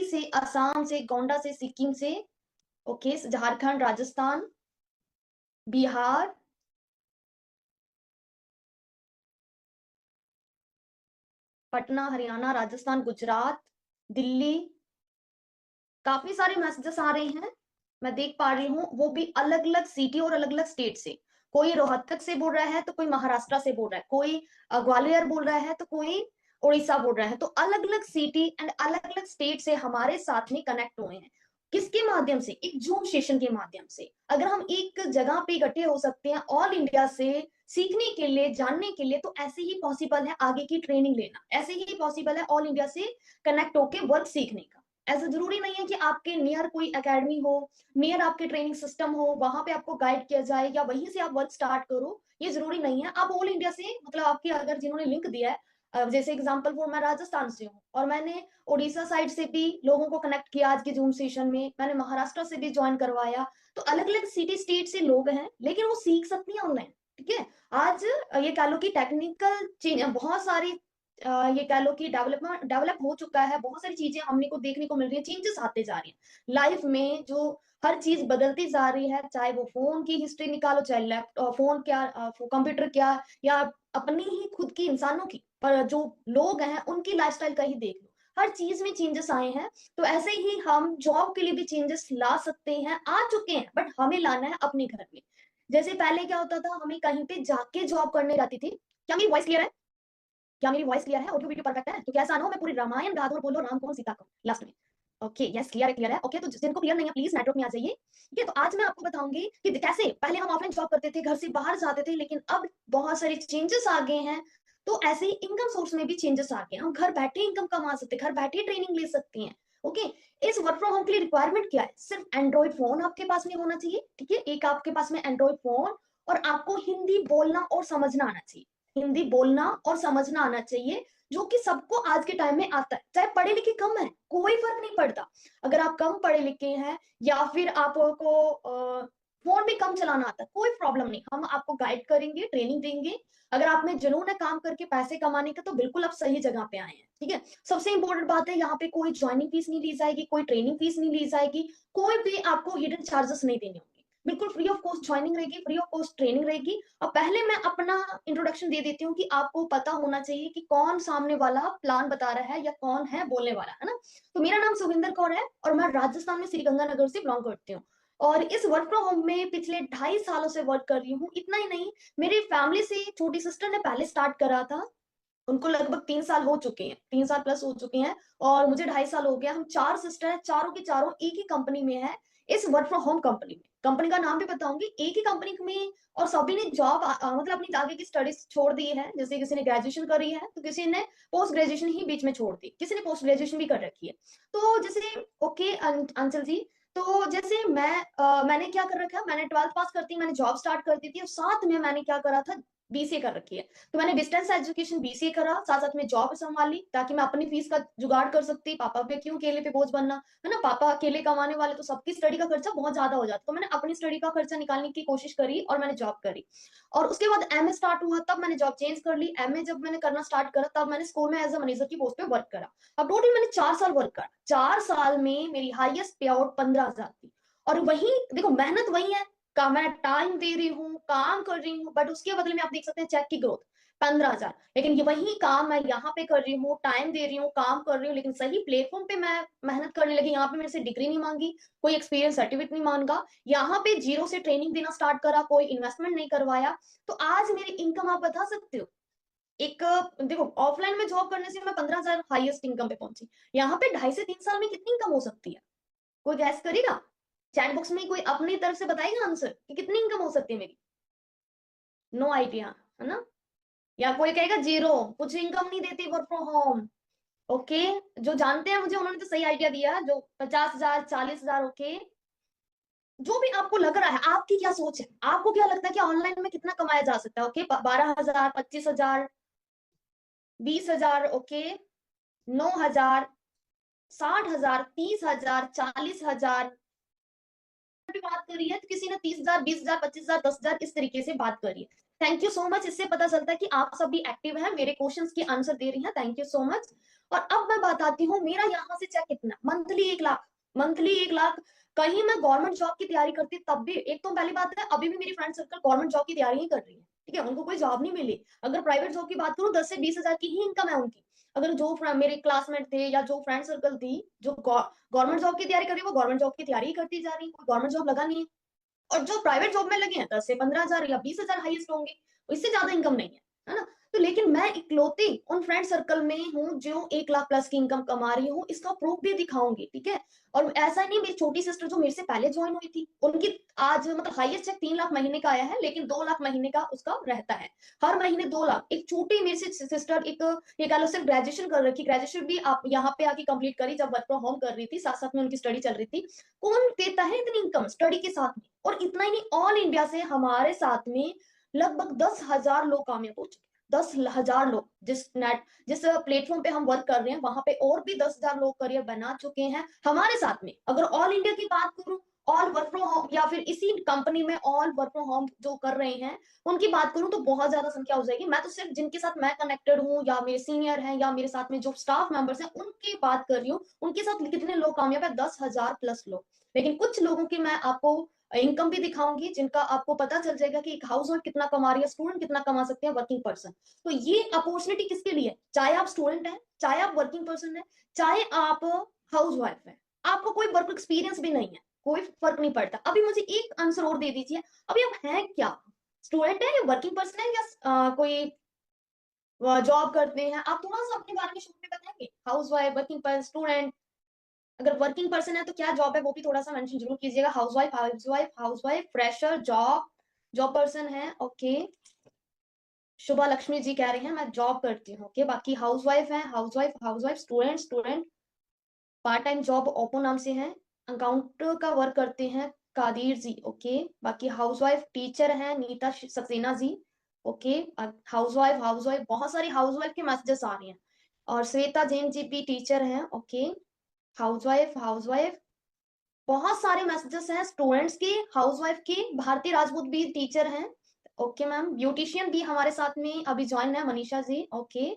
से, असम से, गोंडा से, सिक्किम से, ओके, झारखंड, राजस्थान, बिहार, पटना, हरियाणा, राजस्थान, गुजरात, दिल्ली, काफी सारे मैसेजेस आ रहे हैं, मैं देख पा रही हूँ, वो भी अलग अलग सिटी और अलग अलग स्टेट से। कोई रोहतक से बोल रहा है तो कोई महाराष्ट्र से बोल रहा है, कोई ग्वालियर बोल रहा है तो कोई उड़ीसा बोल रहा है। तो अलग अलग सिटी एंड अलग अलग स्टेट से हमारे साथ में कनेक्ट हुए हैं। किसके माध्यम से? एक जूम सेशन के माध्यम से। अगर हम एक जगह पे इकट्ठे हो सकते हैं ऑल इंडिया से सीखने के लिए, जानने के लिए, तो ऐसे ही पॉसिबल है आगे की ट्रेनिंग लेना, ऐसे ही पॉसिबल है ऑल इंडिया से कनेक्ट होके वर्क सीखने का। ऐसा जरूरी नहीं है कि आपके नियर कोई एकेडमी हो, नियर आपके ट्रेनिंग सिस्टम हो, वहां पे आपको गाइड किया जाए या वहीं से आप वर्क स्टार्ट करो, ये जरूरी नहीं है। आप ऑल इंडिया से, मतलब आपके अगर जिन्होंने लिंक दिया है, जैसे एग्जांपल फॉर, मैं राजस्थान से हूँ और मैंने उड़ीसा साइड से भी लोगों को कनेक्ट किया आज के जूम सेशन में, मैंने महाराष्ट्र से भी ज्वाइन करवाया। तो अलग अलग सिटी स्टेट से लोग हैं, लेकिन वो सीख सकती हैं ऑनलाइन। ठीक है, आज ये कह लो कि टेक्निकल चेंज, बहुत सारी ये कह लो कि डेवलप हो चुका है, बहुत सारी चीजें हमने को देखने को मिल रही है, चेंजेस आते जा रही हैं लाइफ में, जो हर चीज बदलती जा रही है। चाहे वो फोन की हिस्ट्री निकालो, चाहे लैपटॉप, फोन क्या, कंप्यूटर क्या, या अपनी ही खुद की इंसानों की, पर जो लोग हैं उनकी लाइफस्टाइल का ही देख लो, हर चीज में चेंजेस आए हैं। तो ऐसे ही हम जॉब के लिए भी चेंजेस ला सकते हैं, आ चुके हैं, बट हमें लाना है अपने घर में। जैसे पहले क्या होता था, हमें कहीं पे जाके जॉब करने जाती थी। क्या मेरी वॉइस क्लियर है? क्या मेरी वॉइस क्लियर है? ऑडियो वीडियो परफेक्ट है? क्योंकि ऐसा ना हो मैं पूरी रामायण गा दूं और बोलो राम कौन सीता कौन लास्ट में। ओके, यस, क्लियर है, क्लियर है। ओके, तो जिनको क्लियर नहीं है प्लीज नेटवर्क में आ जाइए। ठीक है, तो आज मैं आपको बताऊंगी कि कैसे पहले हम ऑफलाइन जॉब करते थे, घर से बाहर जाते थे, लेकिन अब बहुत सारे चेंजेस आ गए हैं। तो ऐसे ही इनकम सोर्स में भी चेंजेस आ गए हैं, हम घर बैठे इनकम कमा सकते हैं, घर बैठे ट्रेनिंग ले सकते हैं। ओके, इस वर्क फ्रॉम होम के लिए रिक्वायरमेंट क्या है? सिर्फ एंड्रॉइड फोन आपके पास में होना चाहिए। ठीक है, एक आपके पास में एंड्रॉइड फोन, और आपको हिंदी बोलना और समझना आना चाहिए। हिंदी बोलना और समझना आना चाहिए, जो कि सबको आज के टाइम में आता है, चाहे पढ़े लिखे कम है, कोई फर्क नहीं पड़ता। अगर आप कम पढ़े लिखे हैं या फिर आपको फोन भी कम चलाना आता है, कोई प्रॉब्लम नहीं, हम आपको गाइड करेंगे, ट्रेनिंग देंगे। अगर आप में जुनून है काम करके पैसे कमाने का, तो बिल्कुल आप सही जगह पे आए हैं। ठीक है, सबसे इंपॉर्टेंट बात है, यहाँ पे कोई ज्वाइनिंग फीस नहीं ली जाएगी, कोई ट्रेनिंग फीस नहीं ली जाएगी, कोई भी आपको हिडन चार्जेस नहीं देने होंगे। बिल्कुल फ्री ऑफ कॉस्ट ज्वाइनिंग रहेगी, फ्री ऑफ कॉस्ट ट्रेनिंग रहेगी। और पहले मैं अपना इंट्रोडक्शन दे देती हूँ कि आपको पता होना चाहिए कि कौन सामने वाला प्लान बता रहा है या कौन है बोलने वाला, है ना। तो मेरा नाम सुविंदर कौर है और मैं राजस्थान में श्रीगंगानगर से बिलोंग करती हूँ, और इस वर्क फ्रॉम होम में पिछले 2.5 सालों से वर्क कर रही हूँ। इतना ही नहीं, मेरी फैमिली से छोटी सिस्टर ने पहले स्टार्ट करा था, उनको लगभग 3 साल हो चुके हैं, 3 साल प्लस हो चुके हैं, और मुझे 2.5 साल हो गया। हम 4 सिस्टर हैं, चारों के चारों एक ही कंपनी में है, इस वर्क फ्रॉम होम कंपनी में। कंपनी का नाम भी बताऊंगी, एक ही कंपनी में। और सभी ने जॉब मतलब अपनी आगे की स्टडीज छोड़ दी है, जैसे किसी ने ग्रेजुएशन करी है तो किसी ने पोस्ट ग्रेजुएशन ही बीच में छोड़ दी, किसी ने पोस्ट ग्रेजुएशन भी कर रखी है। तो जैसे, ओके अंचल जी, तो जैसे मैंने क्या कर रखा है, मैंने 12th पास करती मैंने जॉब स्टार्ट कर दी थी, और साथ में मैंने क्या करा था, बीसीए कर रखी है। तो मैंने डिस्टेंस एजुकेशन बीसीए करा, साथ साथ में जॉब संभाली, ताकि मैं अपनी फीस का जुगाड़ कर सकती। पापा पे क्यों अकेले पे बोझ बनना, है ना, पापा अकेले कमाने वाले, तो सबकी स्टडी का खर्चा बहुत ज्यादा हो जाता। तो मैंने अपनी स्टडी का खर्चा निकालने की कोशिश करी और मैंने जॉब करी। और उसके बाद एमए स्टार्ट हुआ, तब मैंने जॉब चेंज कर ली। एमए जब मैंने करना स्टार्ट करा, तब मैंने स्कूल में एज अ मैनेजर की पोस्ट पे वर्क करा। अब टोटल मैंने 4 साल वर्क करा, 4 साल में मेरी हाईएस्ट पे आउट 15,000 थी। और वही देखो, मेहनत वही है, का मैं टाइम दे रही हूँ, काम कर रही हूँ, बट उसके बदले में आप देख सकते हैं चेक की ग्रोथ 15,000। लेकिन ये वही काम मैं यहाँ पे कर रही हूँ, टाइम दे रही हूँ, काम कर रही हूँ, लेकिन सही प्लेटफॉर्म पे मैं मेहनत करने लगी। यहाँ पे मेरे से डिग्री नहीं मांगी, कोई एक्सपीरियंस सर्टिफिकेट नहीं मांगा, यहाँ पे जीरो से ट्रेनिंग देना स्टार्ट करा, कोई इन्वेस्टमेंट नहीं करवाया। तो आज मेरी इनकम आप बता सकते हो, एक देखो, ऑफलाइन में जॉब करने से मैं 15,000 हाईएस्ट इनकम पे पहुंची, यहाँ पे 2.5 से 3 साल में कितनी इनकम हो सकती है? कोई गैस करेगा? चैट बॉक्स में कोई अपनी तरफ से बताएगा आंसर कि कितनी इनकम हो सकती है मेरी? नो आइडिया, है ना। या कोई कहेगा जीरो, कुछ इनकम नहीं देती वर्क फ्रॉम होम। ओके, जो जानते हैं मुझे उन्होंने तो सही आइडिया दिया, जो 50,000, 40,000, ओके। जो भी आपको लग रहा है, आपकी क्या सोच है, आपको क्या लगता है कि ऑनलाइन में कितना कमाया जा सकता है? ओके, 12,000, 25,000, 20,000, ओके, 9,000, 60,000, 30,000, 40,000 बात करी है, तो किसी ने 30,000, 20,000, 25,000, 10,000 इस तरीके से बात करी है। Thank you so much. इससे पता चलता है कि आप सब भी एक्टिव हैं, मेरे क्वेश्चंस के आंसर दे रही हैं। Thank you so much. और अब मैं बताती हूँ मेरा यहाँ से चेक कितना, मंथली 1 लाख, मंथली 1 लाख। कहीं मैं गवर्नमेंट जॉब की तैयारी करती तब भी, एक तो पहली बात है अभी भी मेरी फ्रेंड सर्कल गवर्नमेंट जॉब की तैयारी ही कर रही है, ठीक है, उनको कोई जॉब नहीं मिली। अगर प्राइवेट जॉब की बात करूँ 10 से 20 हजार की ही इनकम है उनकी। अगर जो मेरे क्लासमेट थे या जो फ्रेंड सर्कल थी जो गवर्नमेंट जॉब की तैयारी कर रही है, वो गवर्नमेंट जॉब की तैयारी ही करती जा रही है, गवर्नमेंट जॉब लगा नहीं है। और जो प्राइवेट जॉब में लगे हैं 10 से 15 हजार या 20 हजार हाईएस्ट होंगे, इससे ज्यादा इनकम नहीं है ना। तो लेकिन मैं इकलौती उन फ्रेंड सर्कल में हूँ जो 1 लाख प्लस की इनकम कमा रही हूँ, इसका प्रूफ भी दिखाऊंगी, ठीक है। और ऐसा नहीं, मेरी छोटी सिस्टर जो मेरे से पहले ज्वाइन हुई थी, उनकी आज मतलब हाईएस्ट चेक 3 लाख महीने का आया है, लेकिन 2 लाख महीने का उसका रहता है, हर महीने 2 लाख। एक छोटी मेरे से सिस्टर, एक ये कह लो सिर्फ ग्रेजुएशन कर रखी, ग्रेजुएशन भी आप यहाँ पे आके कंप्लीट करी जब वर्क फ्रॉम होम कर रही थी, साथ साथ में उनकी स्टडी चल रही थी। कौन देता है इतनी इनकम स्टडी के साथ में? और इतना ही नहीं, ऑल इंडिया से हमारे साथ में लगभग 10 हजार लोग कामयाब हो चुके हैं, 10 हजार लोग। जिस प्लेटफॉर्म पे हम वर्क कर रहे हैं वहां पे और भी 10 हजार लोग करियर बना चुके हैं हमारे साथ में। अगर ऑल इंडिया की बात करूं, ऑल वर्क फ्रॉम होम या फिर इसी कंपनी में ऑल वर्क फ्रॉम होम जो कर रहे हैं उनकी बात करूं तो बहुत ज्यादा संख्या हो जाएगी। मैं तो सिर्फ जिनके साथ मैं कनेक्टेड हूँ या मेरे सीनियर हैं या मेरे साथ में जो स्टाफ मेंबर्स हैं उनकी बात कर रही हूँ, उनके साथ कितने लोग कामयाब है, 10 हजार प्लस लोग। लेकिन कुछ लोगों की मैं आपको इनकम भी दिखाऊंगी जिनका आपको पता चल जाएगा कि एक हाउस वाइफ कितना कमा रही है, स्टूडेंट कितना कमा सकते हैं, वर्किंग पर्सन। तो ये अपॉर्चुनिटी किसके लिए? चाहे आप स्टूडेंट हैं, चाहे आप वर्किंग पर्सन है, चाहे आप हाउस वाइफ है, आपको कोई वर्क एक्सपीरियंस भी नहीं है, कोई फर्क नहीं पड़ता। अभी मुझे एक आंसर और दे दीजिए, अभी आप हैं क्या? स्टूडेंट है या वर्किंग पर्सन है या कोई जॉब करते हैं? आप थोड़ा सा अपने बारे में शॉर्ट में बताएंगे, house wife, working person, student. अगर वर्किंग पर्सन है तो क्या जॉब है वो भी थोड़ा सा मेंशन जरूर कीजिएगा। House wife, house wife, house wife, fresher, job, job person है, ओके। शुभा लक्ष्मी जी कह रही हैं मैं जॉब करती हूँ, ओके। बाकी हाउस वाइफ है, house wife, house wife, student, student, part time job Oppo नाम से है, अकाउंट का वर्क करते हैं कादिर जी, ओके। बाकी हाउस वाइफ टीचर है Neeta Saxena ji, okay. House wife, house wife, बहुत सारी हाउस वाइफ के मैसेजेस आ रही हैं। और श्वेता जैन जी भी टीचर हैं, okay. House wife, house wife, बहुत सारे मैसेजेस हैं स्टूडेंट्स के, हाउसवाइफ के। भारती राजपूत भी टीचर हैं, ओके मैम। ब्यूटिशियन भी हमारे साथ में अभी ज्वाइन है, मनीषा जी, ओके।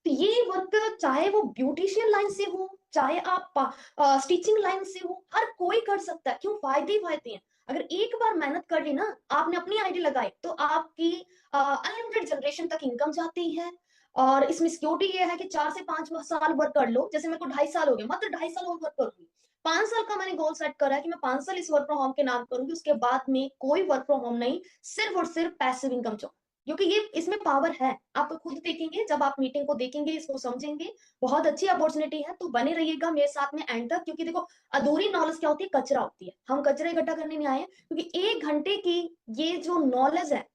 तो ये वर्क चाहे वो ब्यूटिशियन लाइन से हो, चाहे आप स्टिचिंग लाइन से हो, हर कोई कर सकता है। क्यों? फायदे ही फायदे हैं। अगर एक बार मेहनत कर ली ना, आपने अपनी आईडी लगाई तो आपकी अनलिमिटेड जनरेशन तक इनकम जाती है। और इसमें सिक्योरिटी ये है कि 4 से 5 साल वर्क कर लो, जैसे मेरे को 2.5 साल हो गए, मात्र 2.5 साल और वर्क करूंगी। 5 साल का मैंने गोल सेट करा है कि मैं 5 साल इस वर्क फ्रॉम होम के नाम करूंगी, उसके बाद में कोई वर्क फ्रॉम होम नहीं, सिर्फ और सिर्फ पैसिव इनकम जो, क्योंकि ये इसमें पावर है। आप खुद देखेंगे जब आप मीटिंग को देखेंगे, इसको समझेंगे, बहुत अच्छी अपॉर्चुनिटी है। तो बने रहिएगा मेरे साथ में एंड तक, क्योंकि देखो अधूरी नॉलेज क्या होती है? कचरा होती है। हम कचरा इकट्ठा करने नहीं आए हैं, क्योंकि 1 घंटे की ये जो नॉलेज है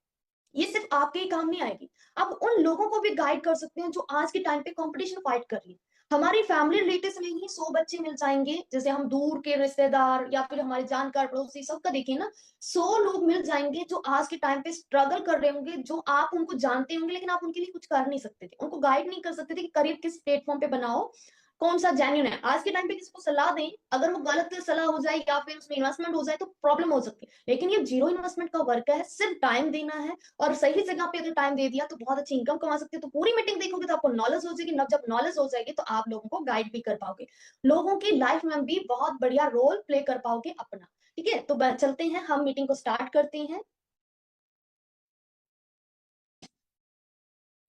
ये सिर्फ आपके ही काम नहीं आएगी, आप उन लोगों को भी गाइड कर सकते हैं जो आज के टाइम पे कंपटीशन फाइट कर रही है। हमारी फैमिली रिलेटिव्स में ही 100 बच्चे मिल जाएंगे, जैसे हम दूर के रिश्तेदार या फिर हमारे जानकार पड़ोसी सबका देखिए ना, 100 लोग मिल जाएंगे जो आज के टाइम पे स्ट्रगल कर रहे होंगे, जो आप उनको जानते होंगे लेकिन आप उनके लिए कुछ कर नहीं सकते थे, उनको गाइड नहीं कर सकते थे कि करियर किस प्लेटफॉर्म पे बनाओ, कौन सा जेन्यून है। आज के टाइम पे किसी को सलाह दें, अगर वो गलत सलाह हो जाए या फिर उसमें इन्वेस्टमेंट हो जाए तो प्रॉब्लम हो सकती है। लेकिन ये जीरो इन्वेस्टमेंट का वर्क है, सिर्फ टाइम देना है, और सही जगह पे अगर टाइम दे दिया तो बहुत अच्छी इनकम कमा सकते हो। तो पूरी मीटिंग देखोगे तो आपको नॉलेज हो जाएगी, जब नॉलेज हो जाएगी तो आप लोगों को गाइड भी कर पाओगे, लोगों की लाइफ में भी बहुत बढ़िया रोल प्ले कर पाओगे अपना, ठीक है। तो चलते हैं, हम मीटिंग को स्टार्ट करते हैं।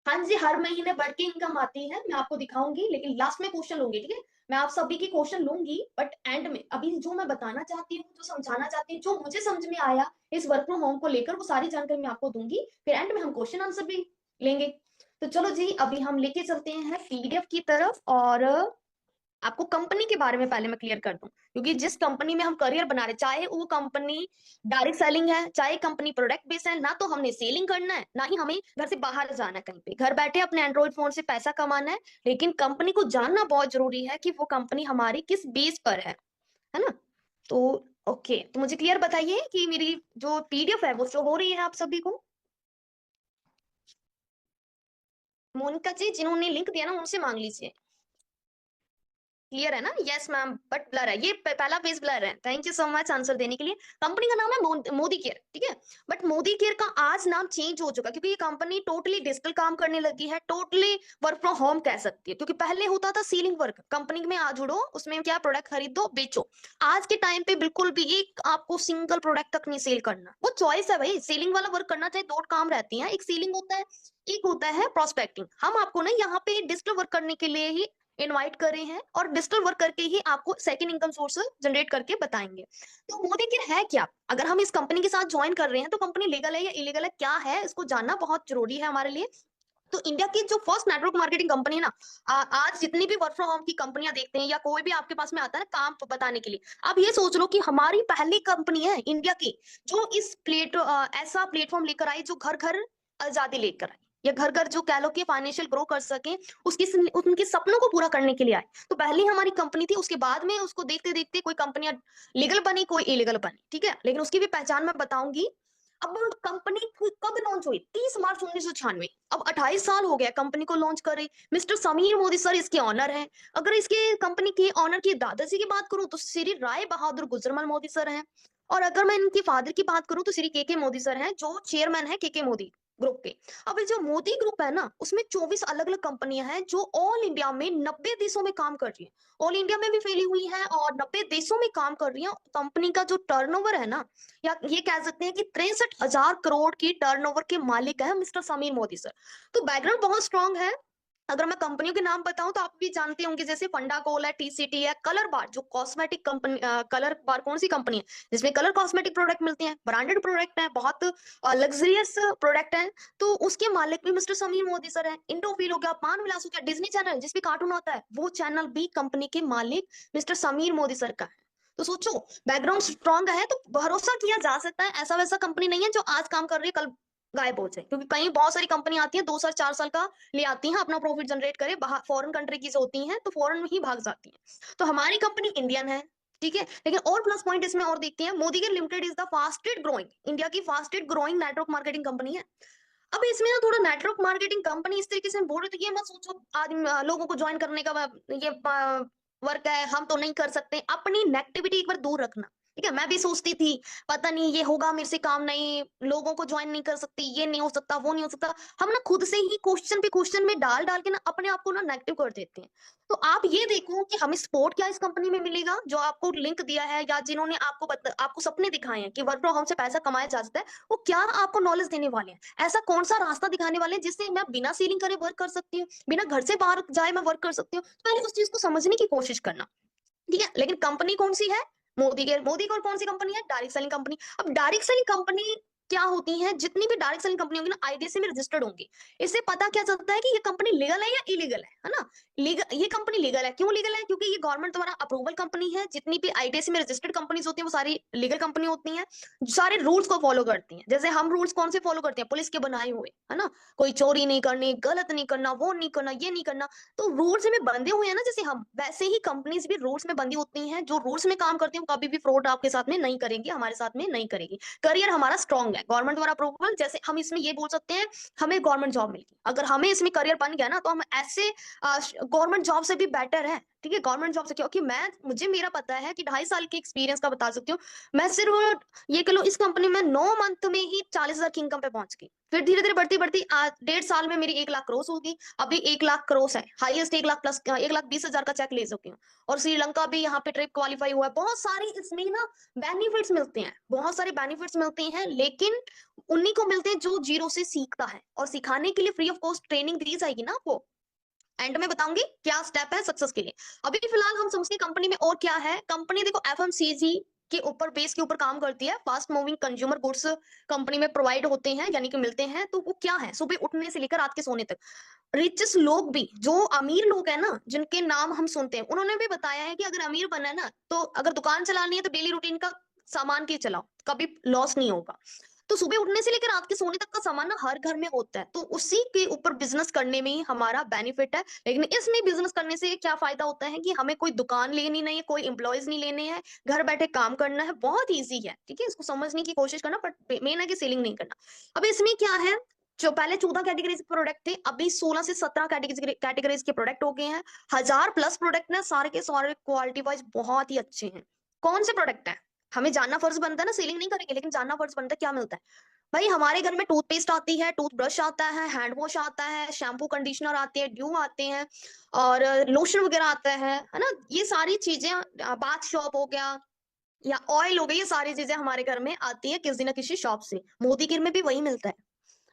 हाँ जी, हर महीने बढ़ के इनकम आती है, मैं आपको दिखाऊंगी, लेकिन लास्ट में क्वेश्चन लूंगी, ठीक है। मैं आप सभी की क्वेश्चन लूंगी, बट एंड में अभी जो मैं बताना चाहती हूँ, जो समझाना चाहती हूँ, जो मुझे समझ में आया इस वर्क फ्रॉम होम को लेकर, वो सारी जानकारी मैं आपको दूंगी, फिर एंड में हम क्वेश्चन आंसर भी लेंगे। तो चलो जी, अभी हम लेके चलते हैं पीडीएफ की तरफ। और आपको कंपनी के बारे में पहले मैं क्लियर कर दूं, क्योंकि जिस कंपनी में हम करियर बना रहे, चाहे वो कंपनी डायरेक्ट सेलिंग है, चाहे कंपनी प्रोडक्ट बेस्ड है, ना तो हमने सेलिंग करना है, ना ही हमें घर से बाहर जाना है, कहीं पे घर बैठे अपने एंड्रॉइड फोन से पैसा कमाना है। लेकिन कंपनी को जानना बहुत जरूरी है कि वो कंपनी हमारी किस बेस पर है ना। तो ओके, तो मुझे क्लियर बताइए कि मेरी जो पीडीएफ है वो शो हो रही है आप सभी को? मोनिका जी, जिन्होंने लिंक दिया ना उनसे मांग लीजिए। क्लियर है ना? यस मैम, बट ब्लर है, ये पहला पेज ब्लर है। Thank you so much answer देने के लिए। कंपनी का नाम है मोदी केयर, ठीक है। बट मोदी केयर का आज नाम चेंज हो चुका, क्योंकि ये कंपनी टोटली डिजिटल काम करने लगी है, टोटली वर्क फ्रॉम होम कह सकती है। क्योंकि पहले होता था सीलिंग वर्क, कंपनी में आ जुड़ो, उसमें क्या प्रोडक्ट खरीदो बेचो। आज के टाइम पे बिल्कुल भी एक आपको सिंगल प्रोडक्ट तक नहीं सेल करना, वो चॉइस है भाई। सेलिंग वाला वर्क करना चाहे, दो काम रहती है, एक सीलिंग होता है, एक होता है प्रोस्पेक्टिंग। हम आपको ना यहाँ पे डिजिटल वर्क करने के लिए ही इनवाइट कर रहे हैं, और डिजिटल वर्क करके ही आपको सेकंड इनकम सोर्स जनरेट करके बताएंगे। तो मोदी केयर है क्या? अगर हम इस कंपनी के साथ ज्वाइन कर रहे हैं तो कंपनी लीगल है या इलीगल है, क्या है, इसको जानना बहुत जरूरी है हमारे लिए। तो इंडिया की जो फर्स्ट नेटवर्क मार्केटिंग कंपनी है ना, आज जितनी भी वर्क फ्रॉम होम की कंपनियां देखते हैं, या कोई भी आपके पास में आता है ना काम बताने के लिए, आप ये सोच लो कि हमारी पहली कंपनी है इंडिया की जो इस ऐसा प्लेटफॉर्म लेकर आई, जो घर घर आजादी लेकर आई, या घर घर जो कह लो कि फाइनेंशियल ग्रो कर सके, उनके सपनों को पूरा करने के लिए आए। तो पहली हमारी कंपनी थी, उसके बाद में उसको देखते देखते कोई कंपनियां लीगल बनी, कोई इलीगल बनी, ठीक है। लेकिन उसकी भी पहचान मैं बताऊंगी। अब कंपनी कब लॉन्च हुई? 30 मार्च 1996। अब 28 साल हो गया कंपनी को लॉन्च करे। मिस्टर समीर मोदी सर इसके ऑनर हैं। अगर इसके कंपनी के ऑनर की दादाजी की बात करूं तो श्री राय बहादुर गुजरमल मोदी सर हैं। और अगर मैं इनके फादर की बात करूं तो श्री के मोदी सर हैं, जो चेयरमैन है के मोदी ग्रुप के। अब ये जो मोदी ग्रुप है ना, उसमें 24 अलग अलग कंपनियां हैं जो ऑल इंडिया में 90 देशों में काम कर रही है। ऑल इंडिया में भी फैली हुई है और 90 देशों में काम कर रही है। कंपनी का जो टर्नओवर है ना, या ये कह सकते हैं कि 63,000 करोड़ की टर्नओवर के मालिक है मिस्टर समीर मोदी सर। तो बैकग्राउंड बहुत स्ट्रांग है। अगर मैं कंपनियों के नाम बताऊं तो आप भी जानते होंगे, जैसे फंडाकोल है, टीसीटी है, कलर बार जो कॉस्मेटिक कंपनी, कलर बार कौन सी कंपनी है जिसमें कलर कॉस्मेटिक प्रोडक्ट मिलते हैं, ब्रांडेड प्रोडक्ट है, बहुत लग्जरियस प्रोडक्ट है। तो उसके मालिक भी मिस्टर समीर मोदी सर है। इंडोफिल हो गया, पान विलास हो गया, डिज्नी चैनल जिसपे कार्टून आता है, वो चैनल भी कंपनी के मालिक मिस्टर समीर मोदी सर का है। तो सोचो, बैकग्राउंड स्ट्रांग है तो भरोसा किया जा सकता है। ऐसा वैसा कंपनी नहीं है जो आज काम कर रही है कल गायब हो जाए, क्योंकि कहीं बहुत सारी कंपनी आती है 2 साल 4 साल का ले आती हैं, अपना प्रॉफिट जनरेट करे, बाहर फॉरेन कंट्री की जो होती हैं तो फॉरेन में ही भाग जाती हैं। तो हमारी कंपनी इंडियन है, ठीक है। लेकिन और प्लस पॉइंट इसमें और देखते हैं, मोदी के limited is the fastest growing, India की fastest growing network marketing company है। अब इसमें ना थोड़ा नेटवर्क मार्केटिंग कंपनी इस तरीके से बोल रहे थे, ये मत सोचो आदमी लोगों को ज्वाइन करने का ये वर्क है, हम तो नहीं कर सकते। अपनी नेगेटिविटी एक बार दूर रखना, ठीक है। मैं भी सोचती थी पता नहीं ये होगा मेरे से काम नहीं, लोगों को ज्वाइन नहीं कर सकती, ये नहीं हो सकता, वो नहीं हो सकता। हम ना खुद से ही क्वेश्चन पे क्वेश्चन में डाल डाल के ना अपने आप को ना नेगेटिव कर देते हैं। तो आप ये देखो कि हमें सपोर्ट क्या इस कंपनी में मिलेगा, जो आपको लिंक दिया है या जिन्होंने आपको सपने दिखाए हैं कि वर्क फ्रॉम होम से पैसा कमाया जा सकता है, वो क्या आपको नॉलेज देने वाले हैं, ऐसा कौन सा रास्ता दिखाने वाले हैं जिससे मैं बिना सीलिंग करे वर्क कर सकती हूँ, बिना घर से बाहर जाए मैं वर्क कर सकती हूँ। तो पहले उस चीज को समझने की कोशिश करना, ठीक है। लेकिन कंपनी कौन सी है? मोदी केयर। मोदी केयर कौन सी कंपनी है? Direct selling company. अब डायरेक्ट सेलिंग कंपनी क्या होती है? जितनी भी डायरेक्ट सेलिंग कंपनी होगी ना, आईडीएसए में रजिस्टर्ड होंगी। इससे पता क्या चलता है कि ये कंपनी लीगल है या इलीगल है ना? लीगल, ये कंपनी लीगल है। क्यों लीगल है? क्योंकि ये गवर्नमेंट द्वारा अप्रूवल कंपनी है। जितनी भी आईडीएसए में रजिस्टर्ड कंपनीज होती है वो सारी लीगल कंपनी होती है, सारे रूल्स को फॉलो करती है। जैसे हम रूल्स कौन से फॉलो करते हैं? पुलिस के बनाए हुए, है ना। कोई चोरी नहीं करनी, गलत नहीं करना, वो नहीं करना, ये नहीं करना। तो रूल्स में बंधे हुए हैं ना जैसे हम, वैसे ही कंपनीज भी रूल्स में बंधी होती हैं। जो रूल्स में काम करती हैं वो कभी भी फ्रॉड आपके साथ में नहीं करेंगी, हमारे साथ में नहीं करेगी। करियर हमारा स्ट्रांग है, गवर्नमेंट द्वारा अप्रूवल। जैसे हम इसमें ये बोल सकते हैं हमें गवर्नमेंट जॉब मिल गई, अगर हमें इसमें करियर बन गया ना तो हम ऐसे गवर्नमेंट जॉब से भी बेटर है, ठीक है। गवर्नमेंट जॉब से, क्योंकि मुझे मेरा पता है कि 2.5 साल के एक्सपीरियंस का बता सकती हूँ। मैं सिर्फ ये कह लो इस कंपनी में 9 मंथ में ही 40,000 की इनकम पे पहुंच गई। फिर धीरे धीरे बढ़ती बढ़ती आज 1.5 साल में मेरी 1 लाख क्रॉस होगी। अभी 1 लाख क्रॉस है, हाईएस्ट 1 लाख प्लस 1,20,000 का चेक ले चुकी हूँ। और श्रीलंका भी यहाँ पे ट्रिप क्वालिफाई हुआ है। बहुत सारी इसमें ना बेनिफिट्स मिलते हैं, बहुत सारे बेनिफिट्स मिलते हैं, लेकिन उन्हीं को मिलते हैं जो जीरो से सीखता है। और सिखाने के लिए फ्री ऑफ कॉस्ट ट्रेनिंग दी जाएगी ना आपको, एंड में बताऊंगी क्या स्टेप है सक्सेस के लिए। अभी फिलहाल हम समझते हैं कंपनी में और क्या है। कंपनी देखो एफएमसीजी के ऊपर, बेस के ऊपर काम करती है। Fast moving consumer goods company में प्रोवाइड होते हैं, यानी कि मिलते हैं। तो वो क्या है? सुबह उठने से लेकर रात के सोने तक रिचेस्ट लोग भी, जो अमीर लोग हैं ना, जिनके नाम हम सुनते हैं, उन्होंने भी बताया है कि अगर अमीर बनना है ना, तो अगर दुकान चलानी है तो डेली रूटीन का सामान की चलाओ, कभी लॉस नहीं होगा। तो सुबह उठने से लेकर रात के सोने तक का सामान ना हर घर में होता है। तो उसी के ऊपर बिजनेस करने में ही हमारा बेनिफिट है। लेकिन इसमें बिजनेस करने से क्या फायदा होता है कि हमें कोई दुकान लेनी नहीं है, कोई एम्प्लॉयज नहीं लेने हैं, घर बैठे काम करना है, बहुत ईजी है, ठीक है। इसको समझने की कोशिश करना, बट मेन है कि सेलिंग नहीं करना। अब इसमें क्या है, जो पहले 14 कैटेगरीज के प्रोडक्ट थे, अभी 16 से 17 कैटेगरीज के प्रोडक्ट हो गए हैं। 1000+ प्रोडक्ट ना, सारे के सारे क्वालिटी वाइज बहुत ही अच्छे हैं। कौन से प्रोडक्ट है, हमें जानना फर्ज बनता है ना, सेलिंग नहीं करेंगे लेकिन जानना फर्ज बनता है क्या मिलता है। भाई हमारे घर में टूथपेस्ट आती है, टूथब्रश आता है, हैंड वॉश आता है, शैम्पू कंडीशनर आते हैं, ड्यू आते हैं, और लोशन वगैरह आता है ना। ये सारी चीजें, बाथ शॉप हो गया या ऑयल हो गई, ये सारी चीजें हमारे घर में आती है किसी न किसी शॉप से। मोदी केयर में भी वही मिलता है।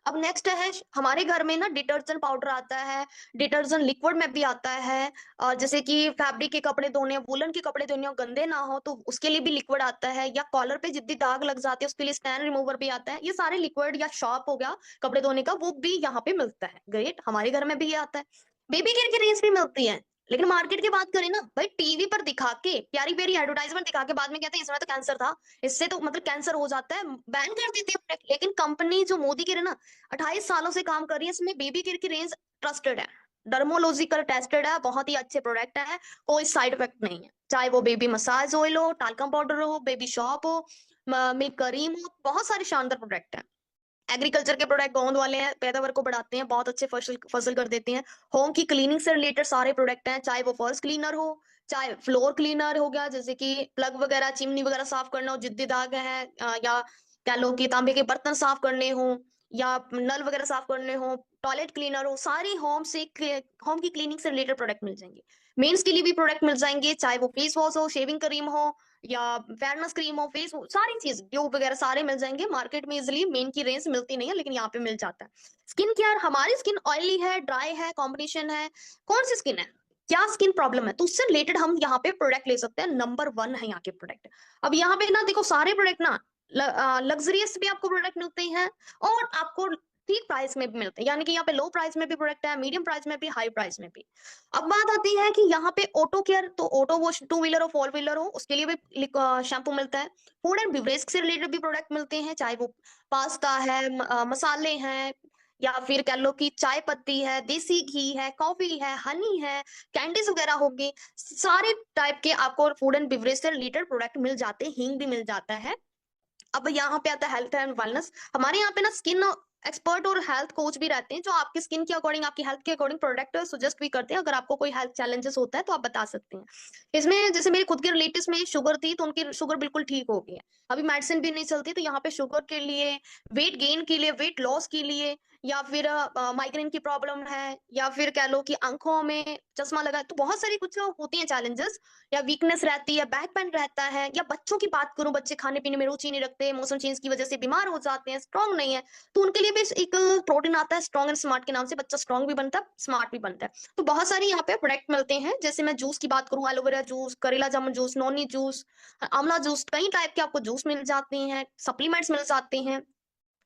अब नेक्स्ट है, हमारे घर में ना डिटर्जेंट पाउडर आता है, डिटर्जेंट लिक्विड में भी आता है, और जैसे कि फैब्रिक के कपड़े धोने, वुलन के कपड़े धोने गंदे ना हो तो उसके लिए भी लिक्विड आता है, या कॉलर पे जिद्दी दाग लग जाते हैं उसके लिए स्टैन रिमूवर भी आता है। ये सारे लिक्विड या शॉप हो गया कपड़े धोने का, वो भी यहाँ पे मिलता है। ग्रेट, हमारे घर में भी ये आता है। बेबी केयर की रेंज भी मिलती है। लेकिन मार्केट की बात करें ना भाई, टीवी पर दिखा के प्यारी प्यारी एडवर्टाइजमेंट दिखा के बाद में कहते हैं इसमें तो कैंसर था, इससे तो मतलब कैंसर हो जाता है, बैन कर देते हैं। लेकिन कंपनी जो मोदी केयर है ना, 28 सालों से काम कर रही है, इसमें बेबी केयर की रेंज ट्रस्टेड है, डर्मोलॉजिकल टेस्टेड है, बहुत ही अच्छे प्रोडक्ट है, कोई साइड इफेक्ट नहीं है। चाहे वो बेबी मसाज ऑयल हो, टाल्कम पाउडर हो, बेबी शॉप हो, मिल्क क्रीम हो, बहुत सारे शानदार प्रोडक्ट है। एग्रीकल्चर के प्रोडक्ट गोंद वाले हैं, पैदावार को बढ़ाते हैं, बहुत अच्छे फसल फसल कर देते हैं। होम की क्लीनिंग से रिलेटेड सारे प्रोडक्ट हैं, चाहे वो फर्श क्लीनर हो, चाहे फ्लोर क्लीनर हो गया, जैसे कि प्लग वगैरह चिमनी वगैरह साफ करना हो, जिद्दी दाग है, या कह लो कि तांबे के बर्तन साफ करने हो, या नल वगैरह साफ करने हो, टॉयलेट क्लीनर हो, सारी होम की क्लीनिंग से रिलेटेड प्रोडक्ट मिल जाएंगे। मेंस के लिए भी प्रोडक्ट मिल जाएंगे, चाहे वो फेस वॉश हो, शेविंग क्रीम हो, या फेयरनेस क्रीम हो, फेस हो, सारी चीज ट्यूब वगैरह सारे मिल जाएंगे। मार्केट में इजिली मेन की रेंज मिलती नहीं है, लेकिन यहाँ पे मिल जाता है। स्किन केयर, हमारी स्किन ऑयली है, ड्राई है, कॉम्बिनेशन है, कौन सी स्किन है, क्या स्किन प्रॉब्लम है, तो उससे रिलेटेड हम यहाँ पे प्रोडक्ट ले सकते हैं। नंबर 1 है यहाँ के प्रोडक्ट। अब यहाँ पे ना देखो, सारे प्रोडक्ट ना लग्जरियस भी आपको प्रोडक्ट मिलते हैं, और आपको ठीक प्राइस में भी मिलते हैं। यानी कि यहाँ पे लो प्राइस में भी प्रोडक्ट है, मीडियम प्राइस में भी, हाई प्राइस में भी। अब बात आती है कि यहाँ पे ऑटो केयर, तो ऑटो वॉश, टू व्हीलर हो, फोर व्हीलर हो, उसके लिए भी शैम्पू मिलता है। फूड एंड बिवरेज से रिलेटेड भी प्रोडक्ट मिलते हैं, चाहे वो पास्ता है, मसाले हैं, या फिर कह लो कि चाय पत्ती है, देसी घी है, कॉफी है, हनी है, कैंडीज वगैरह होगी, सारे टाइप के आपको फूड एंड बिवरेज से रिलेटेड प्रोडक्ट मिल जाते हैं। हींग भी मिल जाता है। अब यहाँ पे आता है हेल्थ एंड वेलनेस। हमारे यहाँ पे ना स्किन एक्सपर्ट और हेल्थ कोच भी रहते हैं, जो आपकी स्किन के अकॉर्डिंग, आपकी हेल्थ के अकॉर्डिंग प्रोडक्ट सजेस्ट भी करते हैं। अगर आपको कोई हेल्थ चैलेंजेस होता है तो आप बता सकते हैं। इसमें जैसे मेरे खुद के रिलेटिव्स में शुगर थी, तो उनकी शुगर बिल्कुल ठीक हो गई है, अभी मेडिसिन भी नहीं चलती। तो यहाँ पे शुगर के लिए, वेट गेन के लिए, वेट लॉस के लिए, या फिर माइग्रेन की प्रॉब्लम है, या फिर कह लो कि आंखों में चश्मा लगा है, तो बहुत सारी कुछ होती हैं चैलेंजेस, या वीकनेस रहती है, बैक पेन रहता है, या बच्चों की बात करूं, बच्चे खाने पीने में रुचि नहीं रखते, मौसम चेंज की वजह से बीमार हो जाते हैं, स्ट्रांग नहीं है, तो उनके लिए भी एक प्रोटीन आता है स्ट्रांग एंड स्मार्ट के नाम से। बच्चा स्ट्रांग भी बनता है, स्मार्ट भी बनता है। तो बहुत सारी यहाँ पे प्रोडक्ट मिलते हैं। जैसे मैं जूस की बात करूं, एलोवेरा जूस, करेला जामुन जूस, नोनी जूस, आंवला जूस, कई टाइप के आपको जूस मिल जाते हैं, सप्लीमेंट्स मिल जाते हैं।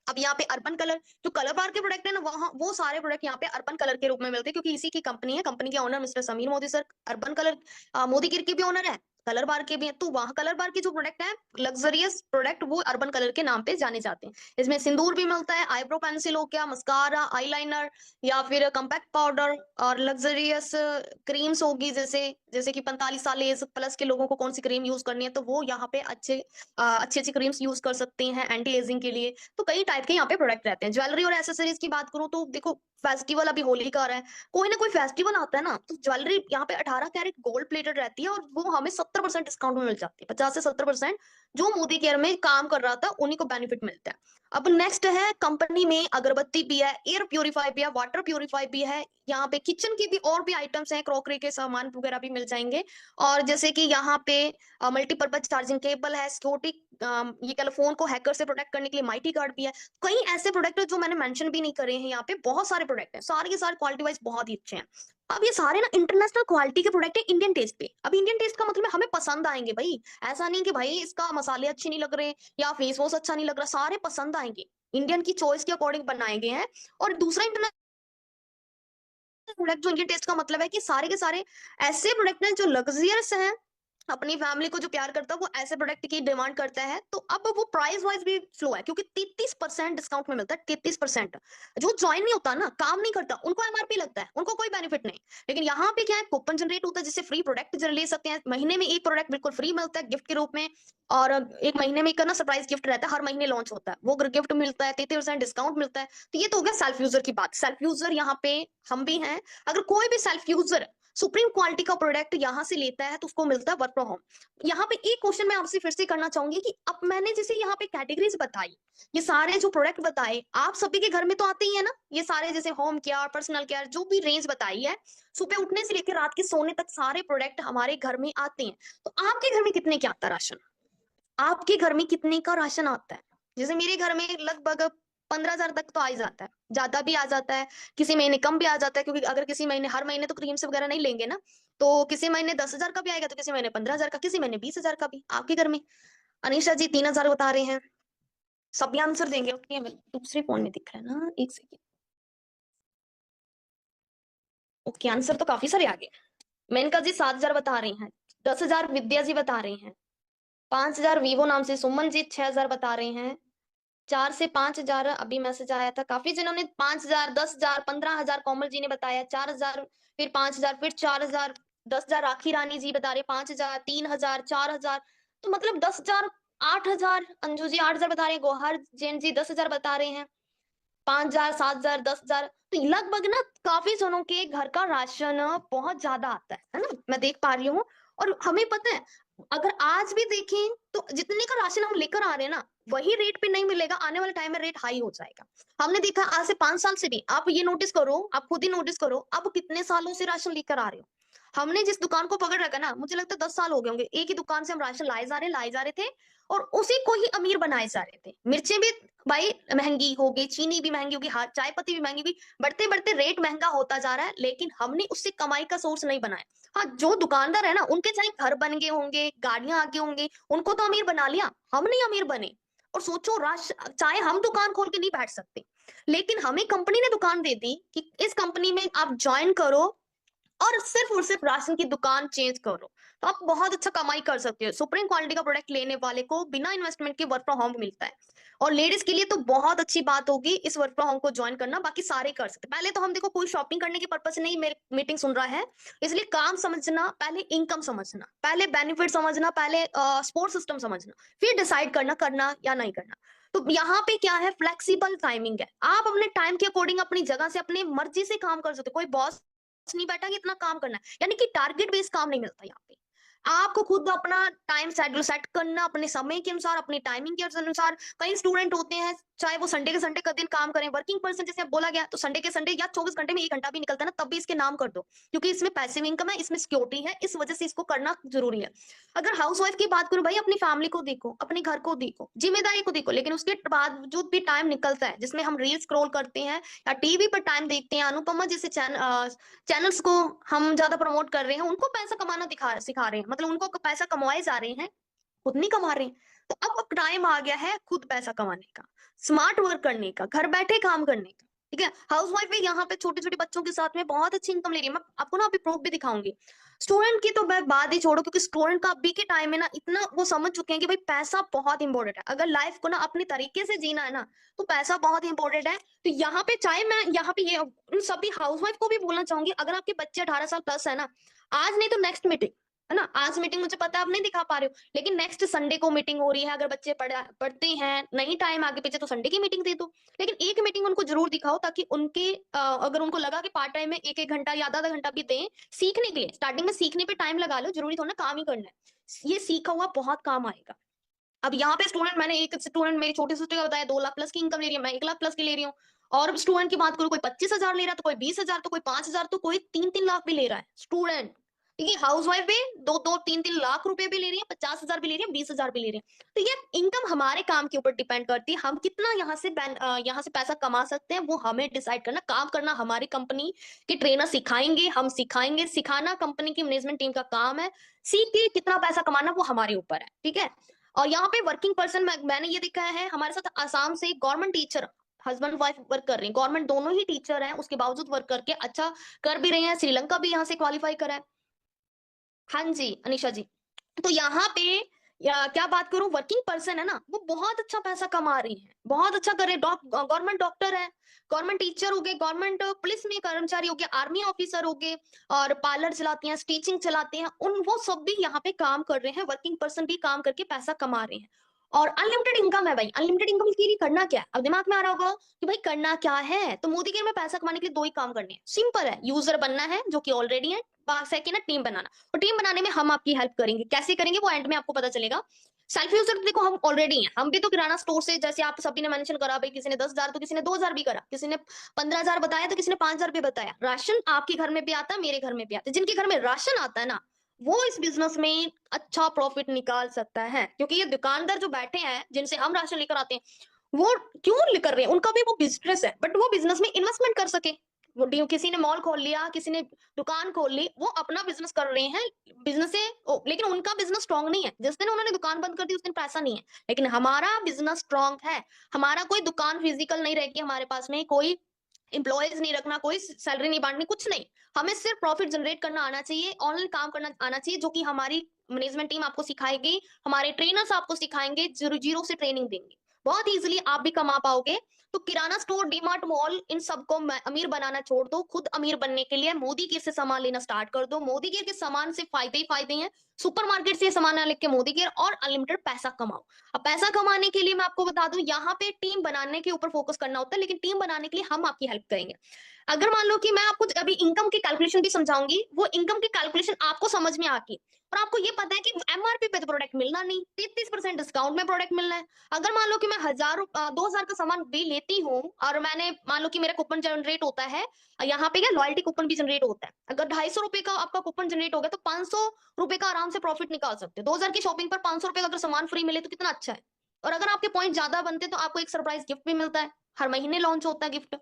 अब यहाँ पे अर्बन कलर, जो कलर बार के प्रोडक्ट है ना, वहाँ वो सारे प्रोडक्ट यहाँ पे अर्बन कलर के रूप में मिलते हैं, क्योंकि इसी की कंपनी है। कंपनी के owner mister Sameer Modi sir urban colour, Modi care के भी ओनर है, कलर बार के भी हैं। तो वहाँ कलर बार के जो प्रोडक्ट है, लग्जरियस प्रोडक्ट, वो अर्बन कलर के नाम पे जाने जाते हैं। इसमें सिंदूर भी मिलता है, आईब्रो पेंसिल हो गया, मस्कारा, आईलाइनर, या फिर कम्पैक्ट पाउडर, और लग्जरियस क्रीम्स होगी, जैसे जैसे कि 45 साल एज प्लस के लोगों को कौन सी क्रीम यूज करनी है, तो वो यहाँ पे अच्छी अच्छी क्रीम्स यूज कर सकते हैं एंटी एजिंग के लिए। तो कई टाइप के यहाँ पे प्रोडक्ट रहते हैं। ज्वेलरी और एसेसरीज की बात करूं, तो देखो फेस्टिवल अभी होली का आ रहा है, कोई ना कोई फेस्टिवल आता है ना, तो ज्वेलरी यहाँ पे 18 कैरेट गोल्ड प्लेटेड रहती है, और वो हमें 70% डिस्काउंट में मिल जाती है। 50 से 70% जो मोदी केयर में काम कर रहा था उन्हीं को बेनिफिट मिलता है। अब नेक्स्ट है, कंपनी में अगरबत्ती भी है, एयर प्योरीफाई भी है, वाटर प्योरीफाई भी है। यहाँ पे किचन की भी और भी आइटम्स हैं, क्रॉकरी के सामान वगैरह भी मिल जाएंगे। और जैसे कि यहाँ पे मल्टीपर्पज चार्जिंग केबल है, सिक्योरिटी, ये कह लो फोन को हैकर से प्रोटेक्ट करने के लिए माइटी गार्ड भी है। कई ऐसे प्रोडक्ट है जो मैंने मेंशन भी नहीं करे हैं। यहाँ पे बहुत सारे प्रोडक्ट हैं, सारे के सारे क्वालिटी वाइज बहुत ही अच्छे हैं। अब ये सारे ना इंटरनेशनल क्वालिटी के प्रोडक्ट है, इंडियन टेस्ट पे। अब इंडियन टेस्ट का मतलब है हमें पसंद आएंगे भाई, ऐसा नहीं कि भाई इसका मसाले अच्छे नहीं लग रहे या फेस वॉश अच्छा नहीं लग रहा, सारे पसंद आएंगे, इंडियन की चॉइस के अकॉर्डिंग बनाए गए हैं। और दूसरा इंटरनेशनल प्रोडक्ट जो इंडियन टेस्ट का मतलब है कि सारे के सारे ऐसे प्रोडक्ट हैं जो लग्जरियस हैं, अपनी फैमिली को जो प्यार करता है वो ऐसे प्रोडक्ट की डिमांड करता है, तो अब वो प्राइस वाइज भी स्लो है क्योंकि 33% डिस्काउंट में मिलता है। 33% जो ज्वाइन नहीं होता ना, काम नहीं करता, उनको एमआरपी लगता है, उनको कोई बेनिफिट नहीं। लेकिन यहाँ पे क्या है, कूपन जनरेट होता है जिससे फ्री प्रोडक्ट ले सकते हैं। महीने में एक प्रोडक्ट बिल्कुल फ्री मिलता है गिफ्ट के रूप में, और एक महीने में एक ना सरप्राइज गिफ्ट रहता है, हर महीने लॉन्च होता है, वो गिफ्ट मिलता है, 33% डिस्काउंट मिलता है। तो ये तो हो गया सेल्फ यूजर की बात। सेल्फ यूजर यहाँ पे हम भी हैं। अगर कोई भी सेल्फ यूजर सुप्रीम क्वालिटी का प्रोडक्ट यहाँ से लेता है तो उसको मिलता है वर्क फ्रॉम होम। यहाँ पे एक क्वेश्चन मैं आपसे फिर से करना चाहूंगी कि अब मैंने जैसे यहाँ पे कैटेगरीज बताई, ये सारे जो प्रोडक्ट बताए आप सभी के घर में तो आते ही है ना, ये सारे जैसे होम केयर, पर्सनल केयर, जो भी रेंज बताई है, सुबह उठने से लेकर रात के सोने तक सारे प्रोडक्ट हमारे घर में आते हैं। तो आपके घर में कितने क्या आता है राशन? आपके घर में कितने का राशन आता है? जैसे मेरे घर में लगभग 15,000 तक तो आ ही जाता है, ज्यादा भी आ जाता है, किसी महीने कम भी आ जाता है, क्योंकि अगर किसी महीने, हर महीने तो क्रीम्स वगैरह नहीं लेंगे ना, तो किसी महीने 10,000 का भी आएगा, तो किसी महीने 15,000 का, किसी महीने 20,000 का भी। आपके घर में? अनिशा जी 3,000 बता रहे हैं। सभी आंसर देंगे? ओके, दूसरे फोन में दिख रहा है ना, एक सेकेंड। ओके, आंसर तो काफी सारे आ गए। मेनका जी 7,000 बता रही हैं। 10,000 विद्या जी बता रही हैं। 5,000 वीवो नाम से सुमन जी 6,000 बता रहे हैं। 4 से 5,000 अभी मैसेज आया था, काफी जिन्होंने 5,000, 10,000, 15,000, कोमल जी ने बताया 4,000, फिर 5,000, फिर 4,000, 10,000 राखी रानी जी बता रहे 5,000, 3,000, 4,000, तो मतलब 10,000, 8,000, अंजू जी 8,000 बता रहे हैं, गोहर जैन जी 10,000 बता रहे हैं, 5,000, 7,000, 10,000, तो लगभग ना काफी जनों के घर का राशन बहुत ज्यादा आता है ना, मैं देख पा रही हूँ। और हमें पता है, अगर आज भी देखें तो जितने का राशन हम लेकर आ रहे हैं ना, वही रेट पे नहीं मिलेगा, आने वाले टाइम में रेट हाई हो जाएगा। हमने देखा आज से 5 साल से भी, आप ये नोटिस करो, आप खुद ही नोटिस करो, अब कितने सालों से राशन लेकर आ रहे हो। हमने जिस दुकान को पकड़ रखा ना, मुझे लगता है 10 साल हो गए होंगे, एक ही दुकान से हम राशन लाए जा रहे थे, और उसी को ही अमीर बनाए जा रहे थे। मिर्चें भी भाई महंगी हो गई, चीनी भी महंगी होगी, चाय पत्ती भी महंगी होगी, बढ़ते बढ़ते रेट महंगा होता जा रहा है, लेकिन हमने उससे कमाई का सोर्स नहीं बनाया। हाँ, जो दुकानदार है ना, उनके चाहे घर बन गए होंगे, गाड़ियां आगे होंगे, उनको तो अमीर बना लिया, हम नहीं अमीर बने। और सोचो, राश चाहे हम दुकान खोल के नहीं बैठ सकते, लेकिन हमें कंपनी ने दुकान दे दी कि इस कंपनी में आप ज्वाइन करो और सिर्फ राशन की दुकान चेंज करो, तो आप बहुत अच्छा कमाई कर सकते हो। सुप्रीम क्वालिटी का प्रोडक्ट लेने वाले को बिना इन्वेस्टमेंट के वर्क फ्रॉम होम मिलता है। और लेडीज के लिए तो बहुत अच्छी बात होगी इस वर्क फ्रॉम होम को ज्वाइन करना, बाकी सारे कर सकते हैं। पहले तो हम देखो, कोई शॉपिंग करने के पर्पज से नहीं मेरी मीटिंग सुन रहा है, इसलिए काम समझना, पहले इनकम समझना, पहले बेनिफिट समझना, पहले सपोर्ट सिस्टम समझना, फिर डिसाइड करना, करना या नहीं करना। तो यहाँ पे क्या है, फ्लेक्सिबल टाइमिंग है, आप अपने टाइम के अकॉर्डिंग अपनी जगह से अपनी मर्जी से काम कर सकते हो। कोई बॉस नहीं बैठा कि इतना काम करना है, यानी कि टारगेट बेस्ड काम नहीं मिलता यहाँ पे। आपको खुद अपना टाइम शेड्यूल सेट करना, अपने समय के अनुसार, अपनी टाइमिंग के अनुसार। कई स्टूडेंट होते हैं, चाहे वो संडे के संडे का दिन काम करें, वर्किंग पर्सन जैसे अब बोला गया, तो संडे के संडे या 24 घंटे में 1 घंटा भी निकलता है ना, तब भी इसके नाम कर दो, क्योंकि इसमें पैसिव इनकम है, इसमें सिक्योरिटी है, इस वजह से इसको करना जरूरी है। अगर हाउस वाइफ की बात करूं, भाई अपनी फैमिली को देखो, अपने घर को देखो, जिम्मेदारी को देखो, लेकिन उसके बावजूद भी टाइम निकलता है जिसमें हम रील स्क्रॉल करते हैं या टीवी पर टाइम देखते हैं। अनुपमा जैसे चैनल्स को हम ज्यादा प्रमोट कर रहे हैं, उनको पैसा कमाना दिखा सिखा रहे हैं, मतलब उनको पैसा कमाए जा रहे हैं, खुद नहीं कमा रहे हैं। तो अब टाइम आ गया है खुद पैसा कमाने का, स्मार्ट वर्क करने का, घर बैठे काम करने का। ठीक है, हाउस वाइफ भी यहाँ पे छोटे छोटे बच्चों के साथ में बहुत अच्छी इनकम ले रही है। मैं आपको ना अभी प्रूफ भी दिखाऊंगी। स्टूडेंट की तो मैं बात ही छोड़ो, क्योंकि स्टूडेंट का अभी के टाइम में ना इतना वो समझ चुके हैं कि भाई पैसा बहुत इंपॉर्टेंट है। अगर लाइफ को ना अपने तरीके से जीना है ना, तो पैसा बहुत इंपॉर्टेंट है। तो यहाँ पे चाहे मैं यहाँ पे ये उन सभी हाउसवाइफ को भी बोलना चाहूंगी, अगर आपके बच्चे 18 साल प्लस है ना, आज नहीं तो नेक्स्ट मीटिंग, है ना, आज मीटिंग मुझे पता है आप नहीं दिखा पा रहे हो, लेकिन नेक्स्ट संडे को मीटिंग हो रही है। अगर बच्चे पढ़ते हैं, नहीं टाइम आगे पीछे, तो संडे की मीटिंग दे दो, लेकिन एक मीटिंग उनको जरूर दिखाओ, ताकि उनके अगर उनको लगा कि पार्ट टाइम में 1-1 घंटा या आधा आधा घंटा भी दें सीखने के लिए। स्टार्टिंग में सीखने पे टाइम लगा लो, जरूरी थोड़ा ना काम ही करना है, ये सीखा हुआ बहुत काम आएगा। अब यहाँ पे स्टूडेंट, मैंने एक स्टूडेंट मेरी छोटी सिस्टर का बताया 2 लाख प्लस की इनकम ले रही है, मैं 1 लाख प्लस की ले रही हूँ। और स्टूडेंट की बात करूँ, कोई 25,000 ले रहा है, तो कोई 20,000, तो कोई 5,000, तो कोई 3-3 लाख भी ले रहा है स्टूडेंट। ठीक है, हाउस वाइफ भी 2-3-3 लाख रुपए भी ले रही है, 50,000 भी ले रही है, 20,000 भी ले रही है। तो ये इनकम हमारे काम के ऊपर डिपेंड करती है, हम कितना यहाँ से पैसा कमा सकते हैं, वो हमें डिसाइड करना। काम करना हमारी कंपनी के ट्रेनर सिखाएंगे, हम सिखाएंगे, सिखाना कंपनी की मैनेजमेंट टीम का काम है। सीख के कितना पैसा कमाना वो हमारे ऊपर है। ठीक है, और यहाँ पे वर्किंग पर्सन मैंने ये देखा है, हमारे साथ आसाम से government teacher husband wife work कर रहे हैं, गवर्नमेंट दोनों ही टीचर हैं, उसके बावजूद वर्क करके अच्छा कर भी रहे हैं। श्रीलंका भी यहाँ से क्वालिफाई करा है। हाँ जी अनिशा जी। तो यहाँ पे या क्या बात करूं, वर्किंग पर्सन है ना, वो बहुत अच्छा पैसा कमा रही है, बहुत अच्छा कर रहे हैं। गवर्नमेंट डॉक्टर है, गवर्नमेंट टीचर हो गए, गवर्नमेंट पुलिस में कर्मचारी हो गए, आर्मी ऑफिसर हो गए, और पार्लर चलाती हैं, स्टिचिंग चलाते हैं, उन वो सब भी यहाँ पे काम कर रहे हैं, वर्किंग पर्सन भी काम करके पैसा कमा रहे हैं। और अनलिमिटेड इनकम है भाई, अनलिमिटेड इनकम के लिए करना क्या है? अब दिमाग में आ रहा होगा कि भाई करना क्या है, तो मोदी के में पैसा कमाने के लिए दो ही काम करने हैं, सिंपल है, यूजर बनना है जो कि ऑलरेडी है, सेकेंड है टीम बनाना। और टीम बनाने में हम आपकी हेल्प करेंगे, कैसे करेंगे वो एंड में आपको पता चलेगा। सेल्फ यूजर देखो हम ऑलरेडी हैं, हम भी तो किराना स्टोर से, जैसे आप सभी ने मेंशन करा भाई, किसी ने 10,000 तो किसी ने 2,000 भी करा, किसी ने 15,000 बताया तो किसी ने 5,000 भी बताया। राशन आपके घर में भी आता है, मेरे घर में भी आता है, जिनके घर में राशन आता है ना, वो इस बिजनेस में अच्छा प्रॉफिट निकाल सकता है, क्योंकि ये दुकानदार जो बैठे हैं जिनसे हम राशन लेकर आते हैं, वो क्यों लेकर रहे हैं, उनका भी वो बिजनेस है, बट वो बिजनेस में इन्वेस्टमेंट कर सके। किसी ने मॉल खोल लिया, किसी ने दुकान खोल ली, वो अपना बिजनेस कर रहे हैं, बिजनेस से लेकिन उनका बिजनेस स्ट्रांग नहीं है, जिस दिन उन्होंने दुकान बंद कर दी उस दिन पैसा नहीं है। लेकिन हमारा बिजनेस स्ट्रांग है, हमारा कोई दुकान फिजिकल नहीं रहेगी, हमारे पास में कोई एम्प्लॉयज नहीं रखना, कोई सैलरी नहीं बांटनी, कुछ नहीं, हमें सिर्फ प्रॉफिट जनरेट करना आना चाहिए, ऑनलाइन काम करना आना चाहिए, जो कि हमारी मैनेजमेंट टीम आपको सिखाएगी, हमारे ट्रेनर्स आपको सिखाएंगे, जीरो जीरो से ट्रेनिंग देंगे, बहुत इजीली आप भी कमा पाओगे। तो किराना स्टोर, डीमार्ट मॉल, इन सबको अमीर बनाना छोड़ दो, खुद अमीर बनने के लिए मोदी केयर से सामान लेना स्टार्ट कर दो, मोदी केयर के सामान से फायदे ही फायदे हैं, सुपरमार्केट से सामान लेके मोदी केयर, और अनलिमिटेड पैसा कमाओ। अब पैसा कमाने के लिए मैं आपको बता दूं, यहाँ पे टीम बनाने के ऊपर फोकस करना होता है, लेकिन टीम बनाने के लिए हम आपकी हेल्प करेंगे। अगर मान लो कि मैं आपको अभी इनकम की कैलकुलेशन भी समझाऊंगी, वो इनकम की कैलकुलेशन आपको समझ में आती, और आपको ये पता है कि एमआरपी पे तो प्रोडक्ट मिलना नहीं, 33% डिस्काउंट में प्रोडक्ट मिलना है। अगर मान लो कि मैं 2,000 का सामान भी लेती हूँ, और मैंने मान लो कि मेरा कूपन जनरेट होता है, यहाँ पे क्या लॉयल्टी कूपन भी जनरेट होता है, अगर 250 रुपए का आपका कूपन जनरेट हो गया तो 500 रुपए का आराम से प्रॉफिट निकाल सकते हो। 2,000 की शॉपिंग पर 500 रुपए का अगर सामान फ्री मिले तो कितना अच्छा है। और अगर आपके पॉइंट ज्यादा बनते तो आपको एक सरप्राइज गिफ्ट भी मिलता है, हर महीने लॉन्च होता है गिफ्ट।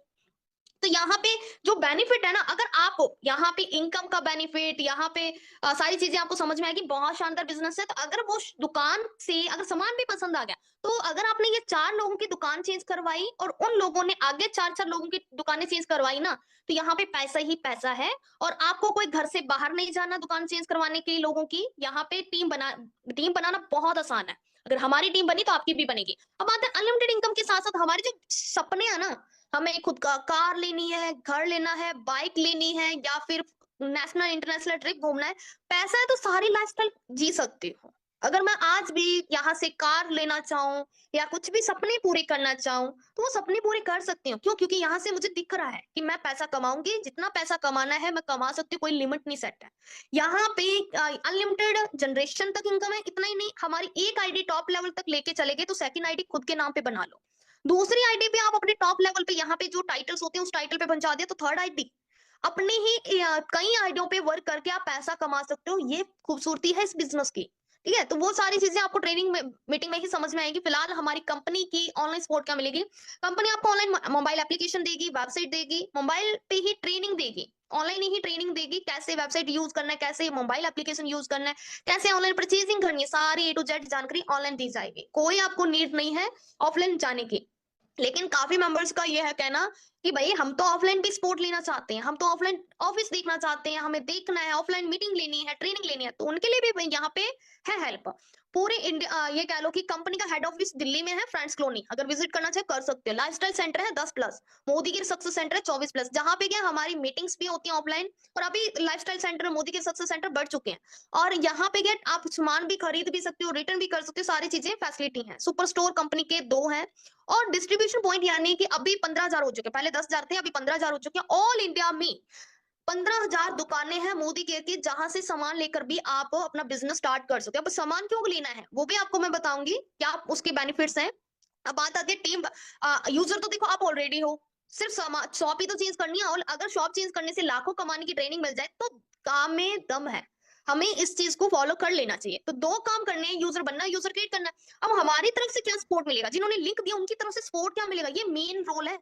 तो यहाँ पे जो बेनिफिट है ना, अगर आप यहाँ पे इनकम का बेनिफिट, यहाँ पे सारी चीजें आपको समझ में आएगी, बहुत शानदार बिजनेस है। तो अगर वो दुकान से अगर सामान भी पसंद आ गया, तो अगर आपने ये 4 लोगों की दुकान चेंज करवाई और उन लोगों ने आगे 4-4 लोगों की दुकानें चेंज करवाई ना, तो यहाँ पे पैसा ही पैसा है। और आपको कोई घर से बाहर नहीं जाना दुकान चेंज करवाने के लिए लोगों की, यहाँ पे टीम बनाना बहुत आसान है। अगर हमारी टीम बनी तो आपकी भी बनेगी। अब बात है अनलिमिटेड इनकम के साथ साथ हमारे जो सपने हैं ना, हमें खुद का कार लेनी है, घर लेना है, बाइक लेनी है, या फिर नेशनल इंटरनेशनल ट्रिप घूमना है, पैसा है तो सारी लाइफस्टाइल जी सकती हो। अगर मैं आज भी यहाँ से कार लेना चाहूँ या कुछ भी सपने पूरे करना चाहूँ, तो वो सपने पूरे कर सकती हूँ। क्यों? क्योंकि यहाँ से मुझे दिख रहा है कि मैं पैसा कमाऊंगी, जितना पैसा कमाना है मैं कमा सकती हूँ, कोई लिमिट नहीं सेट है। यहाँ पे अनलिमिटेड जनरेशन तक इनकम है, इतना ही नहीं, हमारी एक आईडी टॉप लेवल तक लेके चले गए तो सेकंड आईडी खुद के नाम पे बना लो, दूसरी आईडी पे आप अपने टॉप लेवल पे यहाँ पे जो टाइटल्स होते हैं उस टाइटल पे पहुंचा दिया, तो थर्ड आईडी अपने ही कई आईडियों पे वर्क करके आप पैसा कमा सकते हो। ये खूबसूरती है इस बिजनेस की। ठीक है, तो वो सारी चीजें आपको ट्रेनिंग में मीटिंग में ही समझ में आएगी। फिलहाल हमारी कंपनी की ऑनलाइन सपोर्ट क्या मिलेगी, कंपनी आपको ऑनलाइन मोबाइल एप्लीकेशन देगी, वेबसाइट देगी, मोबाइल पे ही ट्रेनिंग देगी, ऑनलाइन ही ट्रेनिंग देगी, कैसे वेबसाइट यूज करना है, कैसे मोबाइल एप्लीकेशन यूज करना है, कैसे ऑनलाइन परचेजिंग करनी है, सारी ए टू जेड जानकारी ऑनलाइन दी जाएगी। कोई आपको नीड नहीं है ऑफलाइन जाने की। लेकिन काफी मेंबर्स का ये है कहना कि भाई हम तो ऑफलाइन भी सपोर्ट लेना चाहते हैं, हम तो ऑफलाइन ऑफिस देखना चाहते हैं, हमें देखना है, ऑफलाइन मीटिंग लेनी है, ट्रेनिंग लेनी है, तो उनके लिए भी यहाँ पे है हेल्प। पूरे इंडिया, ये कह लो कि कंपनी का हेड ऑफिस दिल्ली में है, फ्रेंड्स कॉलोनी, अगर विजिट करना चाहे कर सकते हो। लाइफस्टाइल सेंटर है 10+, मोदी की सक्सेस सेंटर है 24+, जहां पे क्या हमारी मीटिंग्स भी होती है ऑफलाइन, और अभी लाइफस्टाइल सेंटर मोदी के सक्सेस सेंटर बढ़ चुके हैं। और यहाँ पे क्या आप सामान भी खरीद भी सकते हो, रिटर्न भी कर सकते हो, सारी चीजें फैसिलिटी है। सुपर स्टोर कंपनी के 2 हैं, और डिस्ट्रीब्यूशन पॉइंट यानी कि अभी 15,000 हो चुके हैं, पहले 10,000 थे, अभी 15,000 हो चुके हैं। ऑल इंडिया में 15,000 दुकानें हैं मोदी केयर की, जहां से सामान लेकर भी आप अपना बिजनेस स्टार्ट कर सकते हो। अब सामान क्यों लेना है वो भी आपको मैं बताऊंगी, क्या उसके बेनिफिट्स हैं। अब बात आती है टीम यूजर, तो देखो आप ऑलरेडी हो, सिर्फ शॉप ही तो चेंज करनी है, और अगर शॉप चेंज करने से लाखों कमाने की ट्रेनिंग मिल जाए तो काम में दम है। हमें इस चीज को फॉलो कर लेना चाहिए। तो 2 काम करने हैं, यूजर बनना है, यूजर क्रिएट करना है। अब हमारी तरफ से क्या सपोर्ट मिलेगा, जिन्होंने लिंक दिया उनकी तरफ से सपोर्ट क्या मिलेगा, ये मेन रोल है।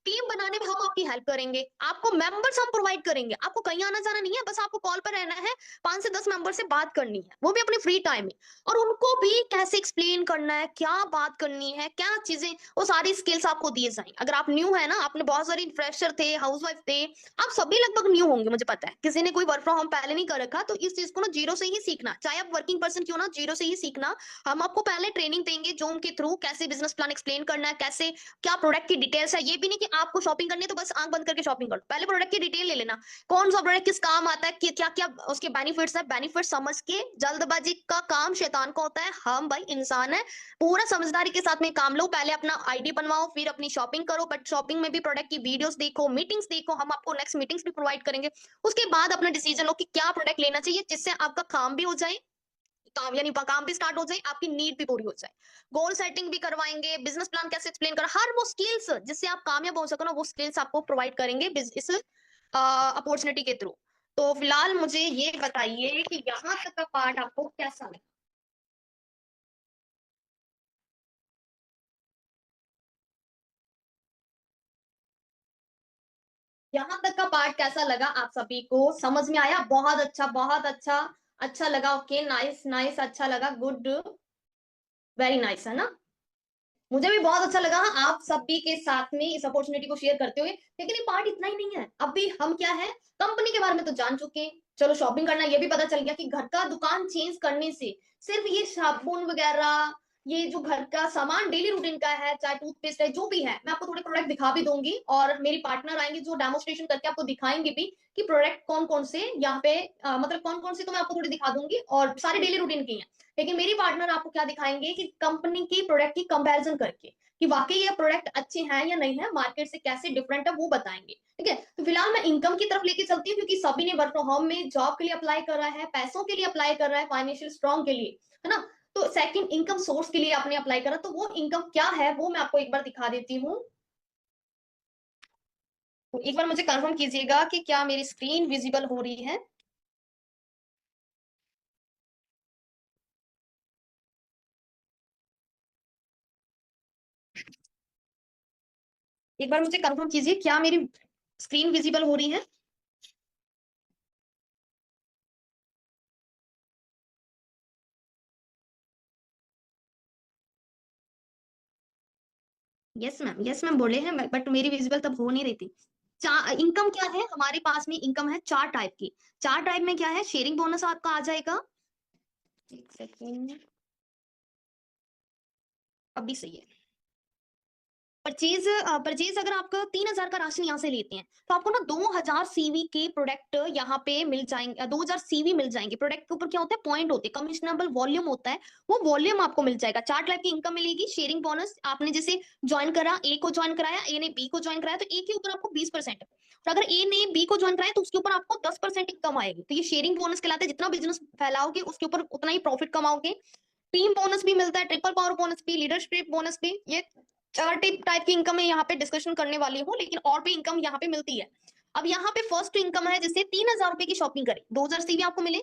टीम बनाने में हम आपकी हेल्प करेंगे, आपको मेंबर्स हम प्रोवाइड करेंगे, आपको कहीं आना जाना नहीं है, बस आपको कॉल पर रहना है, 5 से 10 मेंबर से बात करनी है, वो भी अपने फ्री टाइम में, और उनको भी कैसे एक्सप्लेन करना है, क्या बात करनी है, क्या चीजें, वो सारी स्किल्स आपको दिए जाएंगे। अगर आप न्यू है ना, आपने बहुत सारी फ्रेशर थे, हाउसवाइफ थे, आप सभी लगभग न्यू होंगे, मुझे पता है, किसी ने कोई वर्क फ्रॉम होम पहले नहीं कर रखा, तो इस चीज को ना जीरो से ही सीखना, चाहे आप वर्किंग पर्सन क्यों ना, जीरो से ही सीखना। हम आपको पहले ट्रेनिंग देंगे जूम के थ्रू, कैसे बिजनेस प्लान एक्सप्लेन करना है, कैसे क्या प्रोडक्ट की डिटेल्स है, ये भी नहीं कि आपको शॉपिंग करनी है तो बस आंख बंद करके शॉपिंग करो, पहले प्रोडक्ट की डिटेल ले लेना, कौन सा प्रोडक्ट किस काम आता है, क्या क्या उसके बेनिफिट्स है, बेनिफिट समझ के, जल्दबाजी का काम शैतान का होता है, हम भाई इंसान है, पूरा समझदारी के साथ में काम लो, पहले अपना आईडी बनवाओ, फिर अपनी शॉपिंग करो, बट शॉपिंग में भी प्रोडक्ट की वीडियोस देखो, मीटिंग्स देखो, हम आपको नेक्स्ट मीटिंग्स भी प्रोवाइड करेंगे, उसके बाद अपना डिसीजन लो कि क्या प्रोडक्ट लेना चाहिए, जिससे आपका काम भी हो जाए, काम यानी काम भी स्टार्ट हो जाए, आपकी नीड भी पूरी हो जाए, गोल सेटिंग भी करवाएंगे, बिजनेस प्लान कैसे एक्सप्लेन कर, हर वो स्किल्स जिससे आप कामयाब हो सको ना, वो स्किल्स आपको प्रोवाइड करेंगे इस अपॉर्चुनिटी के थ्रू। तो फिलहाल मुझे ये बताइए कि यहाँ तक का पार्ट आपको कैसा लगा। यहाँ तक का पार्ट कैसा लगा आप सभी को, समझ में आया? बहुत अच्छा, बहुत अच्छा, अच्छा लगा, ओके, नाइस नाइस, अच्छा लगा, गुड, वेरी नाइस, है ना? मुझे भी बहुत अच्छा लगा आप सभी के साथ में इस अपॉर्चुनिटी को शेयर करते हुए, लेकिन ये पार्ट इतना ही नहीं है, अभी हम क्या है, कंपनी के बारे में तो जान चुके हैं, चलो शॉपिंग करना ये भी पता चल गया कि घर का दुकान चेंज करने से सिर्फ ये साबुन वगैरह, ये जो घर का सामान डेली रूटीन का है, चाहे टूथपेस्ट है, जो भी है, मैं आपको थोड़े प्रोडक्ट दिखा भी दूंगी, और मेरी पार्टनर आएंगे जो डेमोस्ट्रेशन करके आपको दिखाएंगे भी कि प्रोडक्ट कौन कौन से यहाँ पे मतलब कौन कौन से, तो मैं आपको थोड़ी दिखा दूंगी, और सारे डेली रूटीन की हैं। लेकिन मेरी पार्टनर आपको क्या दिखाएंगे कि कंपनी की प्रोडक्ट की कंपैरिजन करके कि वाकई ये प्रोडक्ट अच्छे हैं या नहीं है, मार्केट से कैसे डिफरेंट है, वो बताएंगे। ठीक है, तो फिलहाल मैं इनकम की तरफ लेके चलती हूँ, क्योंकि सभी ने वर्क फ्रॉम होम में जॉब के लिए अप्लाई कर रहा है, पैसों के लिए अप्लाई कर रहा है, फाइनेंशियल स्ट्रॉन्ग के लिए, है ना? तो सेकंड इनकम सोर्स के लिए आपने अप्लाई करा, तो वो इनकम क्या है वो मैं आपको एक बार दिखा देती हूँ। तो एक बार मुझे कंफर्म कीजिएगा कि क्या मेरी स्क्रीन विजिबल हो रही है। एक बार मुझे कंफर्म कीजिए, क्या मेरी स्क्रीन विजिबल हो रही है? यस मैम बोले हैं, बट मेरी विजिबल तब हो नहीं रही थी। इनकम क्या है हमारे पास में, इनकम है चार टाइप की। चार टाइप में क्या है, शेयरिंग बोनस आपका आ जाएगा, एक सेकेंड, अभी सही है। परचेज, परचेज अगर आपका 3,000 का राशन यहाँ से लेते हैं, तो आपको ना 2,000 सीवी के प्रोडक्ट यहाँ पे मिल जाएंगे, 2,000 सीवी मिल जाएंगे। प्रोडक्ट के ऊपर क्या होता है, पॉइंट होते हैं, कमिश्नेबल वॉल्यूम होता है, वो वॉल्यूम आपको मिल जाएगा। चार टाइप की इनकम मिलेगी। शेयरिंग बोनस, आपने जैसे ज्वाइन करा, ए को ज्वाइन कराया, ए ने बी को ज्वाइन कराया, तो ए के ऊपर आपको 20%, और अगर ए ने बी को ज्वाइन कराया तो उसके ऊपर आपको 10% इनकम आएगी। तो ये शेयरिंग बोनस कहलाता है, जितना बिजनेस फैलाओगे उसके ऊपर उतना ही प्रॉफिट कमाओगे। टीम बोनस भी मिलता है, ट्रिपल पावर बोनस भी, लीडरशिप बोनस भी, ये चार टाइप की इनकम है यहाँ पे डिस्कशन करने वाली हूँ, लेकिन और भी इनकम यहाँ पे मिलती है। अब यहाँ पे फर्स्ट इनकम है, जैसे 3,000 रुपए की शॉपिंग करें, 2,000 सीवी आपको मिले,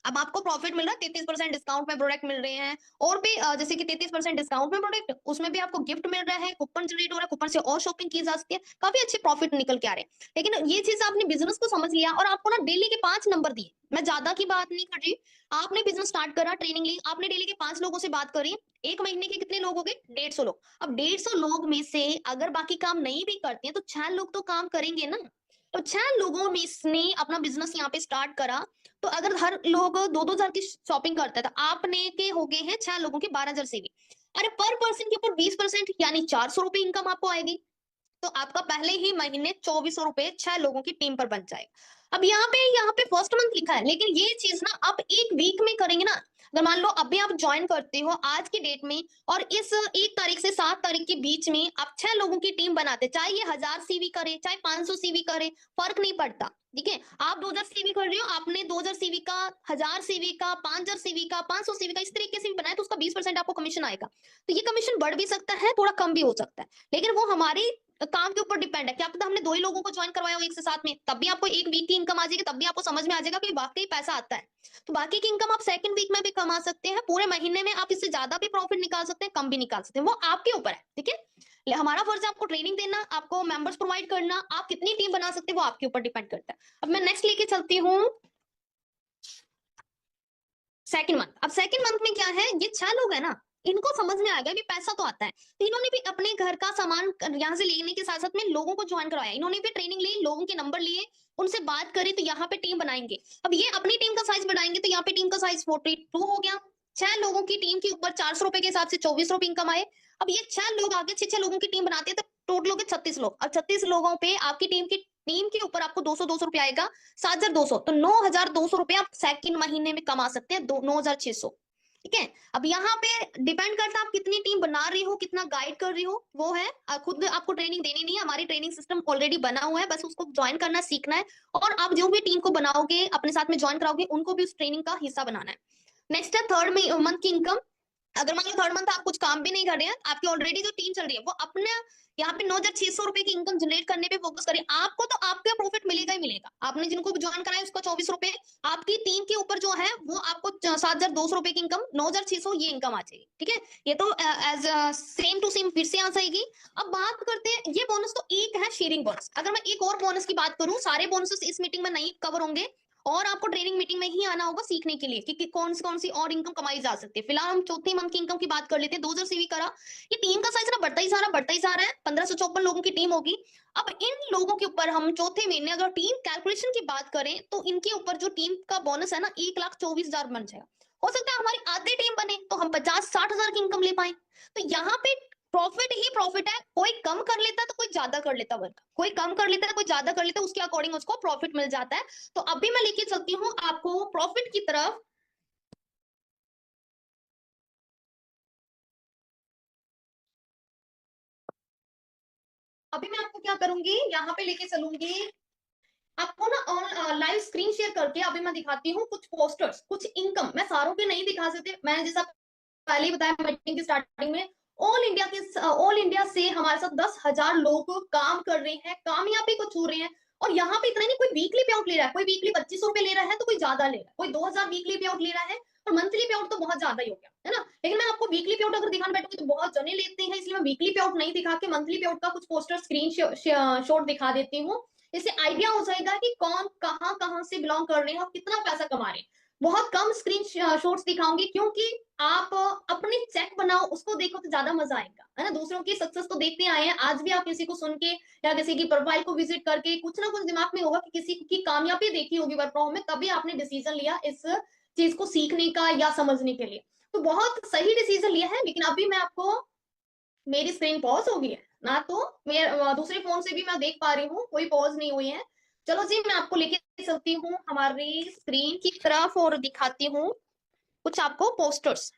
अब आपको प्रॉफिट मिल रहा है, 33% डिस्काउंट में प्रोडक्ट मिल रहे हैं, और भी जैसे कि 33% डिस्काउंट में प्रोडक्ट, उसमें भी आपको गिफ्ट मिल रहा है, कूपन जनरेट हो रहा है, कूपन से और शॉपिंग की जा सकती है, काफी अच्छे प्रॉफिट निकल के आ रहे हैं। लेकिन ये चीज आपने बिजनेस को समझ लिया, और आपको ना डेली के 5 नंबर दिए, मैं ज्यादा की बात नहीं कर रही, आपने बिजनेस स्टार्ट करा, ट्रेनिंग ली, आपने डेली के 5 लोगों से बात करी, एक महीने के कितने लोग हो गए, 150 लोग। अब 150 लोग में से अगर बाकी काम नहीं भी करते हैं, तो 6 लोग तो काम करेंगे ना। तो 6 लोगों में इसने अपना बिजनेस यहाँ पे स्टार्ट करा, तो अगर हर लोग 2-2 हजार की शॉपिंग करता है, तो आपने के हो गए हैं 6 लोगों के 12,000 से भी। अरे पर पर्सन के ऊपर 20%, यानी 400 रुपए इनकम आपको आएगी, तो आपका पहले ही महीने 2,400 रुपए 6 लोगों की टीम पर बन जाएगा। अब यहाँ पे फर्स्ट मंथ लिखा है, लेकिन ये चीज ना आप एक वीक में करेंगे ना। अगर मान लो अभी आप ज्वाइन करते हो आज की डेट में, और इस 1 तारीख से 7 तारीख के बीच में आप 6 लोगों की टीम बनाते, चाहे ये 1,000 सीवी करे, चाहे 500 सीवी करे, फर्क नहीं पड़ता। ठीक है, आप 2,000 सीवी कर रहे हो, आपने 2,000 सीवी का, 1,000 सीवी का, 5,000 सीवी का, 500 सीवी का, इस तरीके से भी बनाया, तो उसका 20% आपको कमीशन आएगा। तो ये कमीशन बढ़ भी सकता है, थोड़ा कम भी हो सकता है, लेकिन वो हमारी काम के ऊपर डिपेंड है। क्या पता हमने 2 ही लोगों को ज्वाइन करवाया हो एक से साथ में, तब भी आपको एक वीक की इनकम आ जाएगी, तब भी आपको समझ में आ जाएगा कि वाकई पैसा आता है। तो बाकी की इनकम आप सेकंड वीक में भी कमा सकते हैं, पूरे महीने में आप इससे ज्यादा भी प्रॉफिट निकाल सकते हैं, कम भी निकाल सकते हैं, वो आपके ऊपर है। ठीक है, हमारा फर्ज है आपको ट्रेनिंग देना, आपको मेंबर्स प्रोवाइड करना, आप कितनी टीम बना सकते हैं वो आपके ऊपर डिपेंड करता है। अब मैं नेक्स्ट लेके चलती हूँ सेकंड मंथ। अब सेकंड मंथ में क्या है, ये 6 लोग हैं ना, इनको समझ में आ गया भी पैसा तो आता है, तो इन्होंने भी अपने घर का सामान यहाँ से लेने के साथ साथ में लोगों को ज्वाइन करवाया, इन्होंने भी ट्रेनिंग ली, लोगों के नंबर लिए, उनसे बात करी, तो यहाँ पे टीम बनाएंगे। अब ये अपनी टीम का साइज बढ़ाएंगे, तो यहाँ पे टीम का साइज 42 हो गया। 6 लोगों की टीम के ऊपर 400 रुपए के हिसाब से 24 रुपए इनकम आए। अब ये 6 लोग आगे 6 लोगों की टीम बनाते हैं, तो टोटल हो गए 36 लोग। अब 36 लोगों पे आपकी टीम के ऊपर आपको 200 आएगा, 7,200, तो 9,200 रुपए आप सेकंड महीने में कमा सकते हैं, 9,600। ठीक है। अब यहाँ पे डिपेंड करता है आप कितनी टीम बना रही हो, कितना गाइड कर रही हो, वो है खुद आपको ट्रेनिंग देनी नहीं है, हमारी ट्रेनिंग सिस्टम ऑलरेडी बना हुआ है, बस उसको ज्वाइन करना सीखना है। और आप जो भी टीम को बनाओगे अपने साथ में ज्वाइन कराओगे, उनको भी उस ट्रेनिंग का हिस्सा बनाना है। नेक्स्ट है थर्ड मंथ की इनकम। अगर मान लो थर्ड मंथ आप कुछ काम भी नहीं कर रहे हैं, आपकी ऑलरेडी जो टीम चल रही है वो अपने यहाँ पे 9,600 रुपए की इनकम जनरेट करने पे फोकस करिए, आपको तो आपका प्रॉफिट मिलेगा ही मिलेगा। आपने जिनको ज्वाइन कराया उसका 24 रुपए, आपकी टीम के ऊपर जो है वो आपको 7,200 रुपए की इनकम, 9,600 ये इनकम आ जाएगी। ठीक है, ये तो एज सेम टू सेम फिर से आ जाएगी। अब बात करते हैं, ये बोनस तो एक है शेयरिंग बोनस। अगर मैं एक और बोनस की बात करूं, सारे बोनसेस इस मीटिंग में नहीं कवर होंगे, और आपको ट्रेनिंग मीटिंग में ही आना होगा सीखने के लिए कि कौन सी और इनकम कमाई जा सकती है। फिलहाल हम चौथी मंथ की इनकम की बात कर लेते हैं। 2000 सीवी करा, ये टीम का साइज ना बढ़ता ही जा रहा है, 1554 लोगों की टीम होगी। अब इन लोगों के ऊपर हम चौथे महीने अगर टीम कैलकुलेशन की बात करें, तो इनके ऊपर जो टीम का बोनस है ना, 1,24,000 बन जाएगा। हो सकता है हमारी आधी टीम बने तो हम 50-60 हजार की इनकम ले पाए। तो यहाँ पे प्रॉफिट ही प्रॉफिट है, कोई कम कर लेता तो कोई ज्यादा कर लेता, वर्क कोई कम कर लेता है कोई ज्यादा कर लेता, उसके अकॉर्डिंग उसको प्रॉफिट मिल जाता है। तो अभी मैं लेके चलती हूँ आपको प्रॉफिट की तरफ। अभी मैं आपको क्या करूंगी, यहाँ पे लेके चलूंगी आपको ना लाइव स्क्रीन शेयर करके। अभी मैं दिखाती हूँ कुछ पोस्टर्स, कुछ इनकम, मैं सारों के नहीं दिखा सकते, मैंने जैसा पहले ही बताया मीटिंग की स्टार्टिंग में, ऑल इंडिया से हमारे साथ 10,000 लोग काम कर रहे हैं, कामयाबी को छू रहे हैं। और यहाँ पे इतना नहीं, कोई वीकली पे आउट ले रहा है, कोई वीकली 2500 रुपए ले रहा है, तो कोई ज्यादा ले रहा है, कोई 2,000 वीकली पे आउट ले रहा है, और मंथली पे आउट तो बहुत ज्यादा ही हो गया है ना। लेकिन मैं आपको वीकली पे आउट अगर दिखाने बैठूंगी तो बहुत जने लेते हैं, इसलिए मैं वीकली पे आउट नहीं दिखा के मंथली पे आउट का कुछ पोस्टर स्क्रीन शॉट दिखा देती हूँ। इससे आइडिया हो जाएगा कि कौन कहाँ कहाँ से बिलोंग कर रहे हैं और कितना पैसा कमा रहे हैं। बहुत कम स्क्रीन शॉट्स दिखाऊंगी, क्योंकि आप अपने चेक बनाओ, उसको देखो तो ज्यादा मजा आएगा, है ना। दूसरों की सक्सेस तो देखते आए हैं, आज भी आप किसी को सुन के या किसी की प्रोफाइल को विजिट करके कुछ ना कुछ दिमाग में होगा कि किसी की कामयाबी देखी होगी वर्क फ्रॉम में, तभी आपने डिसीजन लिया इस चीज को सीखने का या समझने के लिए। तो बहुत सही डिसीजन लिया है। लेकिन अभी मैं आपको, मेरी स्क्रीन पॉज हो गई है ना, तो मेरे दूसरे फोन से भी मैं देख पा रही हूँ, कोई पॉज नहीं हुई है। चलो जी, मैं आपको लेके चलती हूँ हमारी स्क्रीन की तरफ और दिखाती हूँ कुछ आपको पोस्टर्स।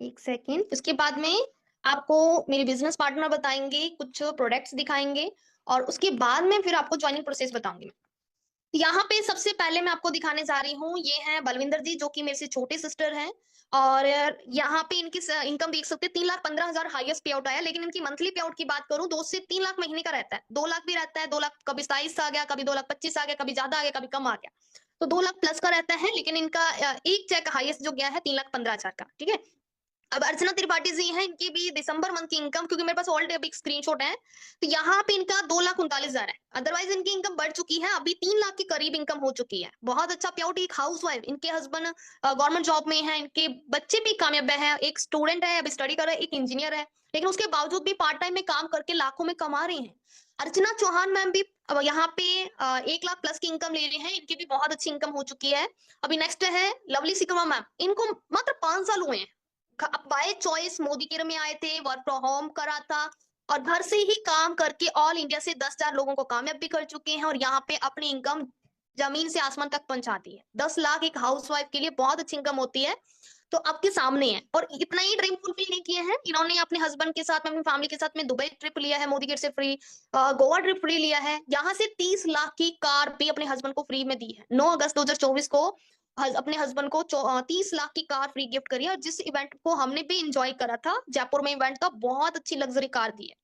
एक सेकेंड, उसके बाद में आपको मेरे बिजनेस पार्टनर बताएंगे, कुछ प्रोडक्ट्स दिखाएंगे, और उसके बाद में फिर आपको ज्वाइनिंग प्रोसेस बताऊंगी मैं। यहाँ पे सबसे पहले मैं आपको दिखाने जा रही हूँ, ये है बलविंदर जी, जो कि मेरे से छोटे सिस्टर हैं। और यहाँ पे इनकी इनकम देख सकते हैं, 3,15,000 हाईएस्ट पे आउट आया। लेकिन इनकी मंथली पे आउट की बात करूँ, 2 से 3 लाख महीने का रहता है, 2 लाख भी रहता है, 2 लाख कभी 27 आ गया, कभी 2,25,000 आ गया, कभी ज्यादा आ गया, कभी कम आ गया, तो 2 लाख प्लस का रहता है। लेकिन इनका एक चेक हाईएस्ट जो गया है 3,15,000 का। ठीक है। अब अर्चना त्रिपाठी जी हैं, इनकी भी दिसंबर मंथ की इनकम, क्योंकि मेरे पास ऑलरेडी अभी स्क्रीनशॉट है, तो यहाँ पे इनका 2,39,000 है। अदरवाइज इनकी इनकम बढ़ चुकी है, अभी 3 लाख के करीब इनकम हो चुकी है। बहुत अच्छा पे आउट। एक हाउस वाइफ, इनके हस्बैंड गवर्नमेंट जॉब में है, इनके बच्चे भी कामयाब है, एक स्टूडेंट है अभी स्टडी कर रहा है, एक इंजीनियर है, लेकिन उसके बावजूद भी पार्ट टाइम में काम करके लाखों में कमा रहे हैं। अर्चना चौहान मैम भी अब यहाँ पे 1 लाख प्लस की इनकम ले रहे हैं, इनकी भी बहुत अच्छी इनकम हो चुकी है। अभी नेक्स्ट है लवली सिकवा मैम, इनको मात्र 5 साल हुए हैं, बाय चॉइस मोदी केयर में आए थे, वर्क फ्रॉम होम करा था, और घर से ही काम करके ऑल इंडिया से 10,000 लोगों को कामयाब भी कर चुके हैं, और यहाँ पे अपनी इनकम जमीन से आसमान तक पहुंचाती है। 10 लाख एक हाउसवाइफ के लिए बहुत अच्छी इनकम होती है। तो आपके सामने है, और इतना ही ड्रीम फुलफिल नहीं किए हैं इन्होंने, अपने हस्बैंड के साथ में, अपनी फैमिली के साथ में दुबई ट्रिप लिया है, मोदी केयर से फ्री, गोवा ट्रिप फ्री लिया है, यहाँ से 30 लाख की कार भी अपने हस्बैंड को फ्री में दी है। 9 अगस्त 2024 को अपने हस्बैंड को 30 लाख की कार फ्री गिफ्ट करी है, और जिस इवेंट को हमने भी इंजॉय करा था, जयपुर में इवेंट था, बहुत अच्छी लग्जरी कार दी है।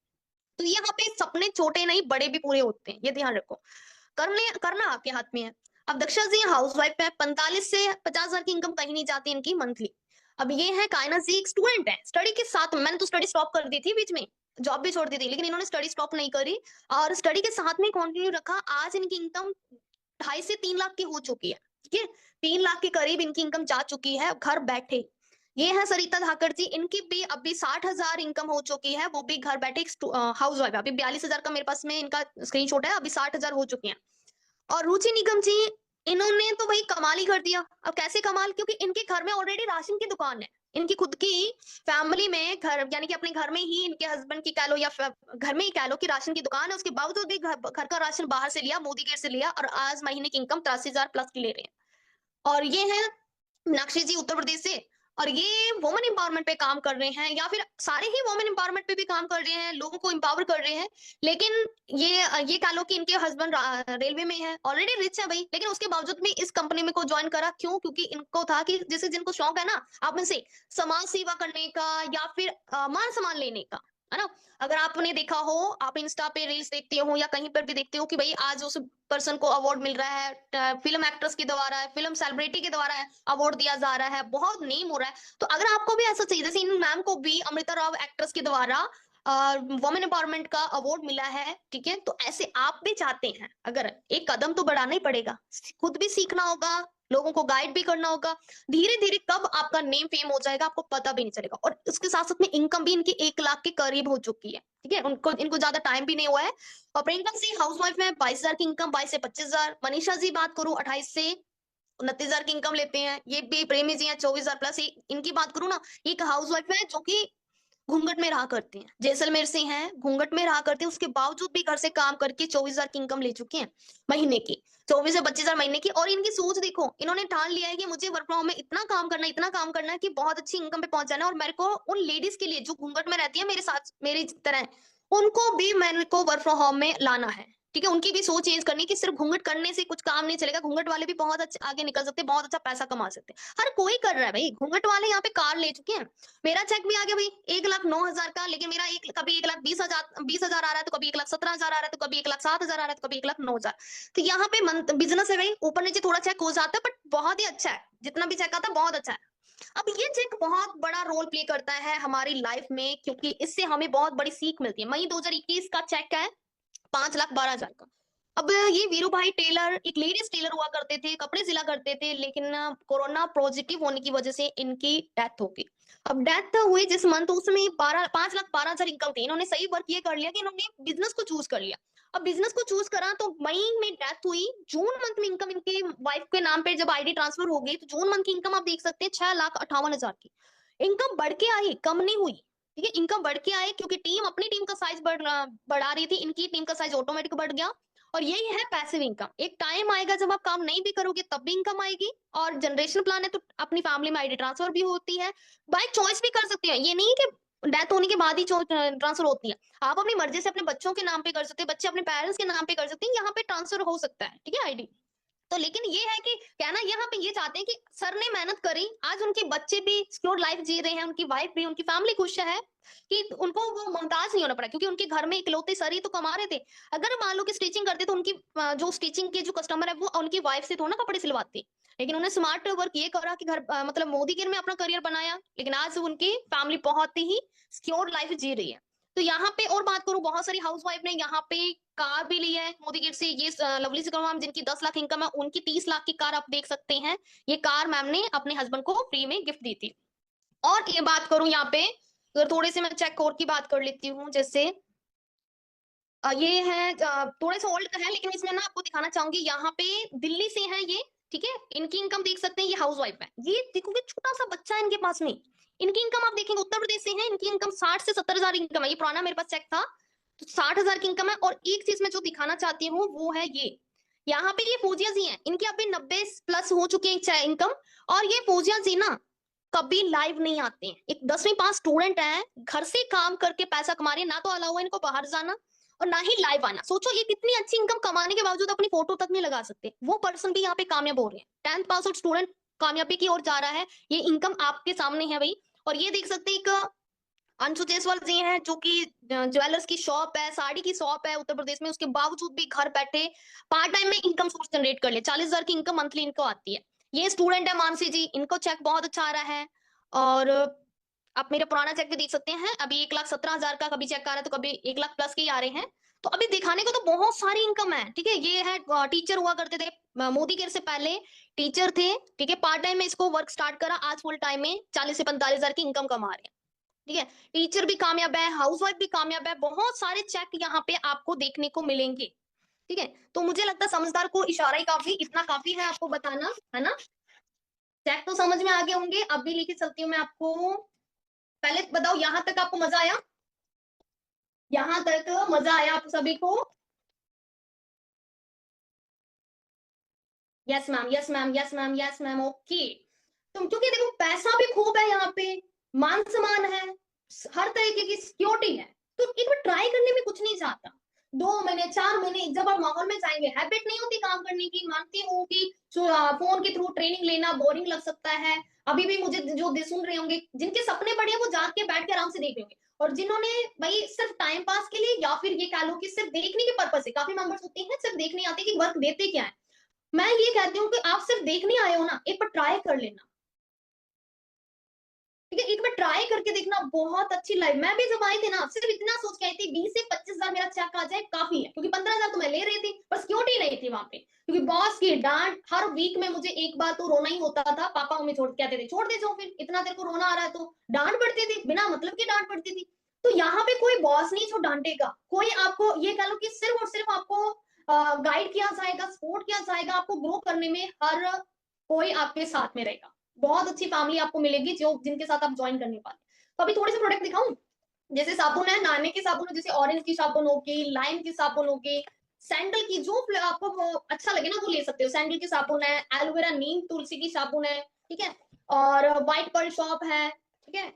तो यहाँ पे सपने छोटे नहीं बड़े भी पूरे होते हैं, ये ध्यान रखो। करना आपके हाथ में है। अब दक्षा जी हाउस वाइफ है, 45 से 50 हजार की इनकम कहीं नहीं जाती इनकी मंथली। अब ये है कायनात जी, एक स्टूडेंट है, स्टडी के साथ, मैंने तो स्टडी स्टॉप कर दी थी बीच में, जॉब भी छोड़ दी थी, लेकिन इन्होंने स्टडी स्टॉप नहीं करी और स्टडी के साथ में कंटिन्यू रखा। आज इनकी इनकम 2.5 से 3 लाख की हो चुकी है, ठीक है। 3 लाख के करीब इनकी इनकम जा चुकी है घर बैठे। ये है सरिता धाकर जी, इनकी भी अभी 60 हजार इनकम हो चुकी है, वो भी घर बैठे हाउस वाइफ। अभी 42 हजार का मेरे पास में इनका स्क्रीनशॉट है, अभी 60 हजार हो चुकी है। और रुचि निगम जी, इन्होंने तो भाई कमाल ही कर दिया। अब कैसे कमाल, क्योंकि इनके घर में ऑलरेडी राशन की दुकान है, इनकी खुद की फैमिली में घर, यानी कि अपने घर में ही इनके हस्बैंड की कह लो या घर में ही कह लो कि राशन की दुकान है, उसके बावजूद भी घर का राशन बाहर से लिया, मोदी केयर से लिया, और आज महीने की इनकम 83 हजार प्लस की ले रहे हैं। और ये है मीनाक्षी जी उत्तर प्रदेश से, और ये वुमेन एम्पावरमेंट पे काम कर रहे हैं, या फिर सारे ही वुमेन एम्पावरमेंट पे भी काम कर रहे हैं, लोगों को एम्पावर कर रहे हैं। लेकिन ये कह लो कि इनके हस्बैंड रेलवे में है, ऑलरेडी रिच है भाई, लेकिन उसके बावजूद भी इस कंपनी में को ज्वाइन करा। क्यों? क्योंकि इनको था कि जैसे जिनको शौक है ना आप में से समाज सेवा करने का, या फिर मान सम्मान लेने का, है ना। अगर आपने देखा हो, आप इंस्टा पे रील्स देखते हो या कहीं पर भी देखते हो कि भाई आज उस पर्सन को अवार्ड मिल रहा है, फिल्म एक्ट्रेस के द्वारा है, फिल्म सेलिब्रिटी के द्वारा है, अवार्ड दिया जा रहा है, बहुत नेम हो रहा है। तो अगर आपको भी ऐसा चाहिए, जैसे इन मैम को भी अमृता राव एक्ट्रेस के द्वारा वुमेन एम्पावरमेंट का अवार्ड मिला है, ठीक है, तो ऐसे आप भी चाहते हैं, अगर एक कदम तो बढ़ाना ही पड़ेगा, खुद भी सीखना होगा, लोगों को गाइड भी करना होगा। धीरे धीरे कब आपका नेम फेम हो जाएगा आपको पता भी नहीं चलेगा। और उसके साथ साथ में इनकम भी इनकी 1 लाख के करीब हो चुकी है, ठीक है, उनको इनको ज्यादा टाइम भी नहीं हुआ है। और प्रियंका सिंह हाउस वाइफ में 22 हजार की इनकम, 22 से 25 हजार। मनीषा जी बात करूं 28 से 29 हजार की इनकम लेते हैं, ये भी प्रेमी जी हैं 24 हजार प्लस। इनकी बात करूं ना, एक हाउस वाइफ है जो कि घूंघट में रहा करती हैं, जैसलमेर से हैं, घूंघट में रहा करती हैं, उसके बावजूद भी घर से काम करके 24 हजार की इनकम ले चुकी हैं महीने की, 24 से 25 हजार महीने की। और इनकी सोच देखो, इन्होंने ठान लिया है कि मुझे वर्क फ्रॉम होम में इतना काम करना है, इतना काम करना है कि बहुत अच्छी इनकम पे पहुंच जाना है। और मेरे को उन लेडीज के लिए जो घूंघट में रहती है मेरे साथ मेरी तरह, उनको भी मेरे को वर्क फ्रॉम होम में लाना है, ठीक है। उनकी भी सोच चेंज करनी कि सिर्फ घूंघट करने से कुछ काम नहीं चलेगा, घूंघट वाले भी बहुत अच्छा आगे निकल सकते हैं, बहुत अच्छा पैसा कमा सकते हैं। हर कोई कर रहा है भाई, घूंघट वाले यहाँ पे कार ले चुके हैं। मेरा चेक भी आ गया भाई 1,09,000 का, लेकिन मेरा एक कभी 1,20,000 आ रहा है, तो कभी 1,17,000 आ रहा है, तो कभी 1,07,000 आ रहा है, तो कभी 1,09,000। तो यहाँ पे बिजनेस है भाई, ऊपर नीचे थोड़ा चेक हो जाता है, बट बहुत ही अच्छा है, जितना भी चेक आता है बहुत अच्छा है। अब ये चेक बहुत बड़ा रोल प्ले करता है हमारी लाइफ में, क्योंकि इससे हमें बहुत बड़ी सीख मिलती है। मई 2021 का चेक है 5,12,000 का। अब ये वीरू भाई टेलर एक लेडीज टेलर हुआ करते थे, कपड़े सिला करते थे, लेकिन कोरोना पॉजिटिव होने की वजह से इनकी डेथ हो गई। अब डेथ हुई जिस मंथ, उसमें 5,12,000 इनकम थी। इन्होंने सही वर्क ये कर लिया कि इन्होंने बिजनेस को चूज कर लिया। अब बिजनेस को चूज करा तो मई में डेथ हुई, जून मंथ में इनकम इनके वाइफ के नाम पे जब आईडी ट्रांसफर हो गई, तो जून मंथ की इनकम आप देख सकते हैं 6,58,000 की। इनकम बढ़ के आई, कम नहीं हुई, ठीक है, इनकम बढ़ के आए, क्योंकि टीम अपनी टीम का साइज बढ़ा रही थी, इनकी टीम का साइज ऑटोमेटिक बढ़ गया। और यही है पैसिव इनकम। एक टाइम आएगा जब आप काम नहीं भी करोगे तब भी इनकम आएगी। और जनरेशन प्लान है तो अपनी फैमिली में आईडी ट्रांसफर भी होती है, बाय चॉइस भी कर सकते हैं, ये नहीं कि डेथ होने के बाद ही ट्रांसफर होती है। आप अपनी मर्जी से अपने बच्चों के नाम पे कर सकते हैं, बच्चे अपने पेरेंट्स के नाम पे कर सकते हैं, यहाँ पे ट्रांसफर हो सकता है, ठीक है, आईडी। तो लेकिन ये है कि कहना यहाँ पे ये चाहते हैं कि सर ने मेहनत करी, आज उनके बच्चे भी सिक्योर लाइफ जी रहे हैं, उनकी वाइफ भी, उनकी फैमिली खुश है, कि उनको वो मोहताज नहीं होना पड़ा, क्योंकि उनके घर में इकलौते सर ही तो कमा रहे थे। अगर मान लो कि स्टिचिंग करते तो उनकी जो स्टिचिंग के जो कस्टमर है वो उनकी वाइफ से थोड़ा ना कपड़े सिलवाते। लेकिन उन्हें स्मार्ट वर्क ये करा कि घर मतलब मोदी केयर में अपना करियर बनाया, लेकिन आज उनकी फैमिली बहुत ही सिक्योर लाइफ जी रही है। तो यहाँ पे और बात करूं, बहुत सारी हाउस वाइफ ने यहाँ पे कार भी ली है मोदी गिफ्ट से। ये लवली सिकल मैम जिनकी 10 लाख इनकम है, उनकी 30 लाख की कार आप देख सकते हैं। ये कार मैम ने अपने हस्बैंड को फ्री में गिफ्ट दी थी। और ये बात करूं यहाँ पे, अगर थोड़े से मैं चेक और की बात कर लेती हूँ, जैसे ये है थोड़े से ओल्ड है, लेकिन इसमें ना आपको दिखाना चाहूंगी, यहाँ पे दिल्ली से है ये, ठीक है। इनकी इनकम देख सकते हैं, ये हाउस वाइफ है, ये देखोगे छोटा सा बच्चा है इनके पास में। इनकी इनकम आप देखेंगे उत्तर प्रदेश से है, इनकी इनकम 60 से 70 हजार इनकम है, ये पुराना मेरे पास चेक था, तो 60 हजार की इनकम है। और एक चीज मैं जो दिखाना चाहती हूँ वो है ये, यहाँ पे ये फौजिया जी हैं, इनकी अभी 90 प्लस हो चुकी है इनकम। और ये फौजिया जी ना कभी लाइव नहीं आते हैं, एक 10वीं पास स्टूडेंट है, घर से काम करके पैसा कमा रही है, ना तो अलाउ है इनको बाहर जाना, और ना ही लाइव आना। सोचो ये कितनी अच्छी इनकम कमाने के बावजूद अपनी फोटो तक नहीं लगा सकते, वो पर्सन भी यहाँ पे कामयाब हो रहे हैं। 10th पास आउट स्टूडेंट कामयाबी की ओर जा रहा है, ये इनकम आपके सामने है भाई। और ये देख सकते हैं एक अंशु जायसवाल जी हैं जो कि ज्वेलर्स की शॉप है, साड़ी की शॉप है उत्तर प्रदेश में, उसके बावजूद भी घर बैठे पार्ट टाइम में इनकम सोर्स जनरेट कर ले। 40,000 की इनकम मंथली इनको आती है। ये स्टूडेंट है मानसी जी, इनको चेक बहुत अच्छा आ रहा है। और आप मेरा पुराना चेक भी देख सकते हैं, अभी 1,17,000 का कभी चेक आ रहा है तो कभी 1,00,000 प्लस के ही आ रहे हैं। तो अभी दिखाने को तो बहुत सारी इनकम है, ठीक है। ये है टीचर हुआ करते थे, मोदी केयर से पहले टीचर थे, ठीक है। पार्ट टाइम में इसको वर्क स्टार्ट करा, आज फुल टाइम में 40 से 45,000 की इनकम कमा रहे हैं, ठीक है। टीचर भी कामयाब है, हाउसवाइफ भी कामयाब है, बहुत सारे चेक यहाँ पे आपको देखने को मिलेंगे, ठीक है। तो मुझे लगता है समझदार को इशारा ही काफी, इतना काफी है आपको बताना, है ना। चेक तो समझ में आ गए होंगे, अब भी लेके चलती हूँ मैं आपको। पहले बताओ यहाँ तक आपको मजा आया? यहाँ तक मजा आया आप सभी को? Yes ma'am, yes ma'am, yes ma'am, yes ma'am, okay. तुम क्योंकि देखो पैसा भी खूब है यहाँ पे, मान सम्मान है, हर तरीके की सिक्योरिटी है। तो एक बार ट्राई करने में कुछ नहीं जाता। 2 महीने 4 महीने जब आप माहौल में जाएंगे, हैबिट नहीं होती काम करने की, मानती हूँ कि फोन के थ्रू ट्रेनिंग लेना बोरिंग लग सकता है। अभी भी मुझे जो सुन रहे होंगे, जिनके सपने बड़े हैं वो जाग के बैठ के आराम से देख रहे होंगे, और जिन्होंने भाई सिर्फ टाइम पास के लिए या फिर ये कह लो कि सिर्फ देखने के पर्पज से, काफी मेंबर्स होते हैं सिर्फ देखने आते हैं कि वर्क देते क्या है। मैं ये कहती हूँ कि आप सिर्फ देखने आए हो ना, एक बार ट्राई कर लेना, ठीक है। एक बार ट्राई करके देखना, बहुत अच्छी लाइफ। मैं भी जब आई थी ना, सिर्फ इतना सोच के आई थी 20 से 25,000 मेरा चेक आ जाए काफी है, क्योंकि 15,000 तो मैं ले रही थी, पर सिक्योरिटी नहीं थी वहां पे, क्योंकि बॉस की डांट हर वीक में मुझे एक बार तो रोना ही होता था। पापा मम्मी छोड़ कहते थे छोड़ दे जाओ, फिर इतना तेरे को रोना आ रहा है तो। डांट पड़ती थी, बिना मतलब की डांट पड़ती थी। तो यहाँ पे कोई बॉस नहीं जो डांटेगा, कोई आपको ये कह लो कि सिर्फ और सिर्फ आपको गाइड किया जाएगा, सपोर्ट किया जाएगा, आपको ग्रो करने में हर कोई आपके साथ में रहेगा। बहुत अच्छी फैमिली आपको मिलेगी जो जिनके साथ आप ज्वाइन करने वाले। तो अभी थोड़े से प्रोडक्ट दिखाऊं। जैसे साबुन है, नाने की साबुन है, जैसे ऑरेंज की साबुन होगी, लाइम की साबुन होगी, सैंडल की, जो आपको वो अच्छा लगे ना वो ले सकते हो। सैंडल की साबुन है, एलोवेरा नीम तुलसी की साबुन है, ठीक है। और व्हाइट पर्ल शॉप है, ठीक है।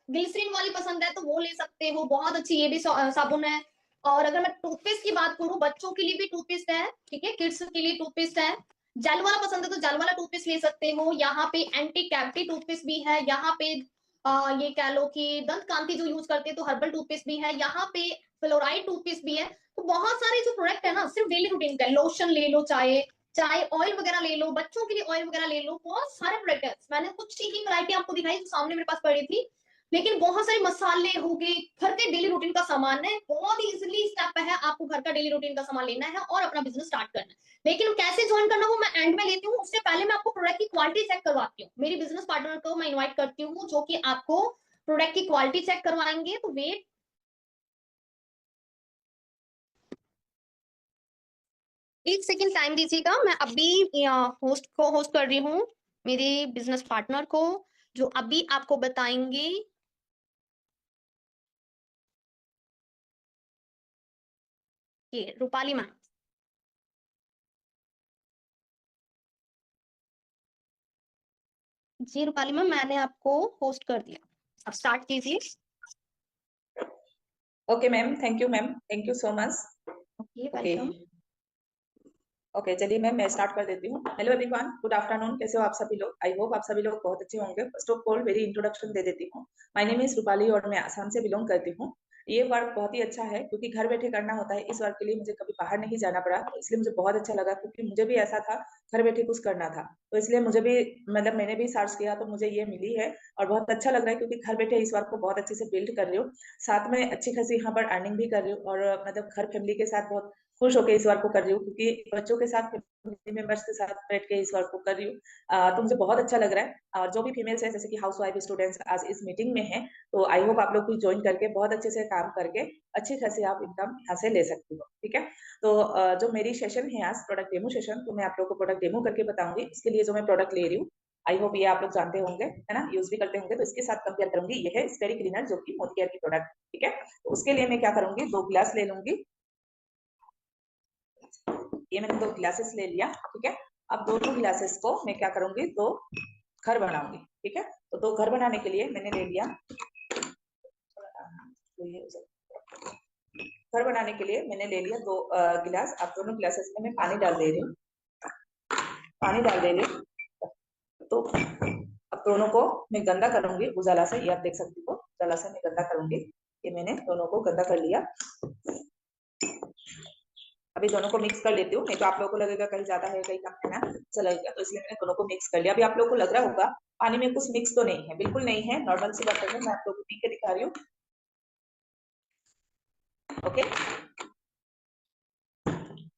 ग्लिसरीन वाली पसंद है तो वो ले सकते हो, बहुत अच्छी ये भी साबुन है। और अगर मैं टूथपेस्ट की बात करूं, बच्चों के लिए भी टूथपेस्ट है, ठीक है, किड्स के लिए टूथपेस्ट है। जेल वाला पसंद है तो जेल वाला टूथपेस्ट ले सकते हो। यहाँ पे एंटी कैविटी टूथपेस्ट भी है, यहाँ पे ये कह लो कि दंत कांति जो यूज करते हैं तो हर्बल टूथपेस्ट भी है, यहाँ पे फ्लोराइड टूथपेस्ट भी है। तो बहुत सारे जो प्रोडक्ट है ना, सिर्फ डेली रूटीन का, लोशन ले लो, चाहे चाहे ऑयल वगैरह ले लो, बच्चों के लिए ऑयल वगैरह ले लो, बहुत सारे प्रोडक्ट है। मैंने कुछ ही वैरायटी आपको दिखाई जो सामने मेरे पास पड़ी थी, लेकिन बहुत सारे मसाले हो गए, घर के डेली रूटीन का सामान है। बहुत इजीली स्टेप है, आपको घर का डेली रूटीन का सामान लेना है और अपना बिजनेस स्टार्ट करना है। लेकिन कैसे ज्वाइन करना वो मैं एंड में लेती हूँ, उससे पहले मैं आपको प्रोडक्ट की क्वालिटी चेक करवाती हूँ। मेरी बिजनेस पार्टनर को मैं इन्वाइट करती हूँ जो कि आपको प्रोडक्ट की क्वालिटी चेक करवाएंगे। तो वेट, एक सेकेंड टाइम दीजिएगा, मैं अभी होस्ट को होस्ट कर रही हूँ, मेरे बिजनेस पार्टनर को, जो अभी आपको बताएंगे। ये रूपाली मैम। जी रूपाली मैम, मैंने आपको होस्ट कर दिया, अब स्टार्ट कीजिए। Okay ma'am, thank you ma'am, thank you so much. Okay, okay welcome. Okay, चलिए मैम मैं स्टार्ट कर देती हूँ। हेलो एवरीवन, गुड आफ्टरनून, कैसे हो आप सभी लोग? आई होप आप सभी लोग बहुत अच्छे होंगे। फर्स्ट ऑफ ऑल मेरी इंट्रोडक्शन दे देती हूँ। माय नेम इज रूपाली और मैं आसाम से बिलोंग करती हूँ। ये वर्क बहुत ही अच्छा है क्योंकि घर बैठे करना होता है। इस वर्क के लिए मुझे कभी बाहर नहीं जाना पड़ा, इसलिए मुझे बहुत अच्छा लगा, क्योंकि मुझे भी ऐसा था, घर बैठे कुछ करना था। तो इसलिए मुझे भी, मतलब मैंने भी सर्च किया तो मुझे ये मिली है और बहुत अच्छा लग रहा है, क्योंकि घर बैठे इस वर्क को बहुत अच्छे से बिल्ड कर रही हूँ, साथ में अच्छी खासी यहाँ पर अर्निंग भी कर रही हूँ, और मतलब घर फैमिली के साथ बहुत खुश होकर इस वर्क को कर रही हूँ, क्योंकि बच्चों के साथ, फैमिली मेंबर्स के साथ बैठ के इस वर्क को कर रही हूँ। तो मुझे बहुत अच्छा लग रहा है। और जो भी फीमेल्स है, जैसे कि हाउस वाइफ स्टूडेंट्स आज इस मीटिंग में है, तो आई होप आप लोग भी ज्वाइन करके बहुत अच्छे से काम करके अच्छी खासी आप इनकम यहाँ से ले सकती हो, ठीक है। तो जो मेरी सेशन है आज प्रोडक्ट डेमो सेशन, तो मैं आप लोग को प्रोडक्ट डेमो करके बताऊंगी। इसके लिए जो मैं प्रोडक्ट ले रही हूँ, आई होप ये आप लोग जानते होंगे, है ना, यूज भी करते होंगे। तो इसके साथ कंपेयर करूंगी। ये है स्टेरी क्लीनर, जो कि मोदी केयर की प्रोडक्ट, ठीक है। तो उसके लिए मैं क्या करूंगी, 2 गिलास ले लूंगी। ये मैंने 2 गिलासेस ले लिया, ठीक है। अब दोनों गिलासेस को मैं क्या करूंगी, 2 घर बनाऊंगी, ठीक है। तो 2 घर बनाने के लिए मैंने ले लिया, तो ये घर बनाने के लिए मैंने ले लिया 2 गिलास। अब दोनों गिलासेस में मैं पानी डाल दे रही हूँ। पानी डाल दे रही हूँ। तो अब दोनों को मैं गंदा करूंगी उजाला से, ये आप देख सकती हो, उजाला से मैं गंदा करूंगी। ये मैंने दोनों को गंदा कर लिया। अभी दोनों को मिक्स कर लेती हूँ, नहीं तो आप लोगों को लगेगा कहीं ज्यादा है कहीं कम है ना, अच्छा लगेगा, तो इसलिए मैंने दोनों को मिक्स कर लिया। अभी आप लोगों को लग रहा होगा पानी में कुछ मिक्स तो नहीं है, बिल्कुल नहीं है, नॉर्मल सी वाटर है। मैं आप लोगों को पी के दिखा रही हूँ। ओके,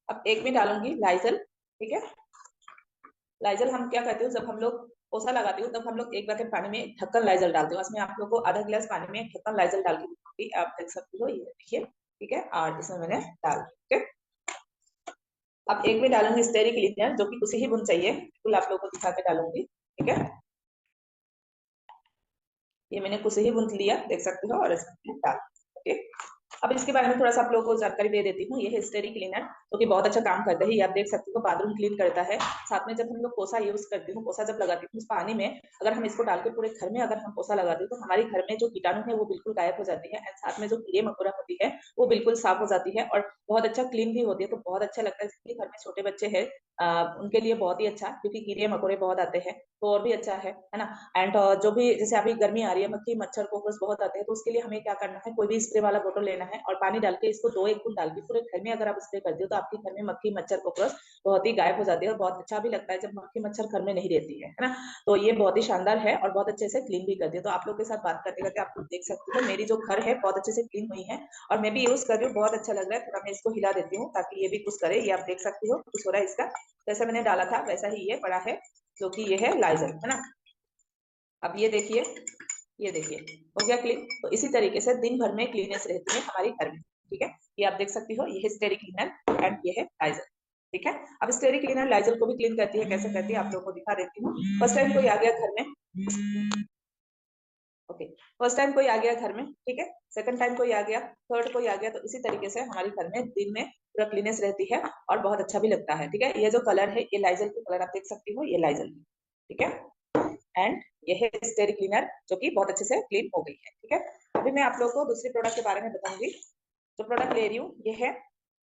अब एक में डालूंगी लाइजल। ठीक है, लाइजल हम क्या करते हो, जब हम लोग पोछा लगाते हो तब हम लोग एक बकेट पानी में ढक्कन लाइजल डालते हो। इसमें आप लोग को आधा गिलास पानी में ढक्कन लाइजल डाल के दूंगी, आप देख सकते हो, ये देखिए। ठीक है, और इसमें मैंने डाल दिया। ठीक है, अब एक में डालूंगी स्टेरिक क्लीनर, जो कि कुछ ही बूंद चाहिए, बिल्कुल आप लोगों को दिखा के डालूंगी। ठीक है, ये मैंने कुछ ही बूंद लिया, देख सकते हो, और इसमें डाल। ओके, अब इसके बारे में थोड़ा सा आप लोगों को जानकारी दे देती हूँ। ये है स्टेरिक क्लीनर, जो कि बहुत अच्छा काम करता है। ये आप देख सकते हो, बाथरूम क्लीन करता है। साथ में जब हम लोग पोछा यूज करते हो, पोछा जब लगाती हूँ उस पानी में अगर हम इसको डाल के पूरे घर में अगर हम पोछा लगाते हैं, तो हमारे घर में जो कीटाणु है वो बिल्कुल गायब हो जाती है, एंड साथ में जो कीड़े मकोड़ा होती है वो बिल्कुल साफ हो जाती है, और बहुत अच्छा क्लीन भी होती है। तो बहुत अच्छा लगता है, जिसके घर में छोटे बच्चे हैं उनके लिए बहुत ही अच्छा, क्योंकि कीड़े मकोड़े बहुत आते हैं, तो और भी अच्छा है ना। एंड जो भी, जैसे अभी गर्मी आ रही है, मक्खी मच्छर कॉकरोच बहुत आते हैं, तो उसके लिए हमें क्या करना है, कोई भी स्प्रे वाला बोतल लेना है और पानी डाल के इसको 2-1 बूंद डाल के पूरे घर में अगर आप स्प्रे करते हो, तो आपके घर में मक्खी मच्छर कॉकरोच बहुत ही गायब हो जाती है, और बहुत अच्छा भी लगता है जब मक्खी मच्छर घर में नहीं रहती है ना। तो ये बहुत ही शानदार है और बहुत अच्छे से क्लीन भी करती है। तो आप लोग के साथ बात करते करते आप लोग देख सकते हो, मेरी जो घर है बहुत अच्छे से क्लीन हुई है, और मैं भी यूज कर रही हूँ, बहुत अच्छा लग रहा है। थोड़ा मैं इसको हिला देती हूँ ताकि ये भी कुछ करे। ये आप देख सकती हो कुछ हो रहा है इसका, जैसे मैंने डाला था वैसा ही ये पड़ा है, जो कि ये है लाइजल, है ना। अब ये देखिए हो गया क्लीन। तो इसी तरीके से दिन भर में क्लीनेस रहती है हमारी घर में। ठीक है, ये आप देख सकती हो, ये है स्टेरिक क्लीनर एंड ये है लाइजल। ठीक है, अब स्टेरिक क्लीनर लाइजल को भी क्लीन करती है, कैसे करती है आप लोगों को दिखा देती हूँ। फर्स्ट टाइम कोई आ गया घर में, ओके, फर्स्ट टाइम कोई आ गया घर में, ठीक है, सेकंड टाइम कोई आ गया, थर्ड कोई आ गया, तो इसी तरीके से हमारे घर में दिन में पूरा क्लीनेस रहती है और बहुत अच्छा भी लगता है। ठीक है, ये जो कलर है ये लाइजल की कलर आप देख सकती हो, ये लाइजल। ठीक है, एंड ये है स्टेरिक क्लीनर, जो कि बहुत अच्छे से क्लीन हो गई है। ठीक है, अभी मैं आप लोगों को दूसरी प्रोडक्ट के बारे में बताऊंगी। जो प्रोडक्ट ले रही हूँ ये है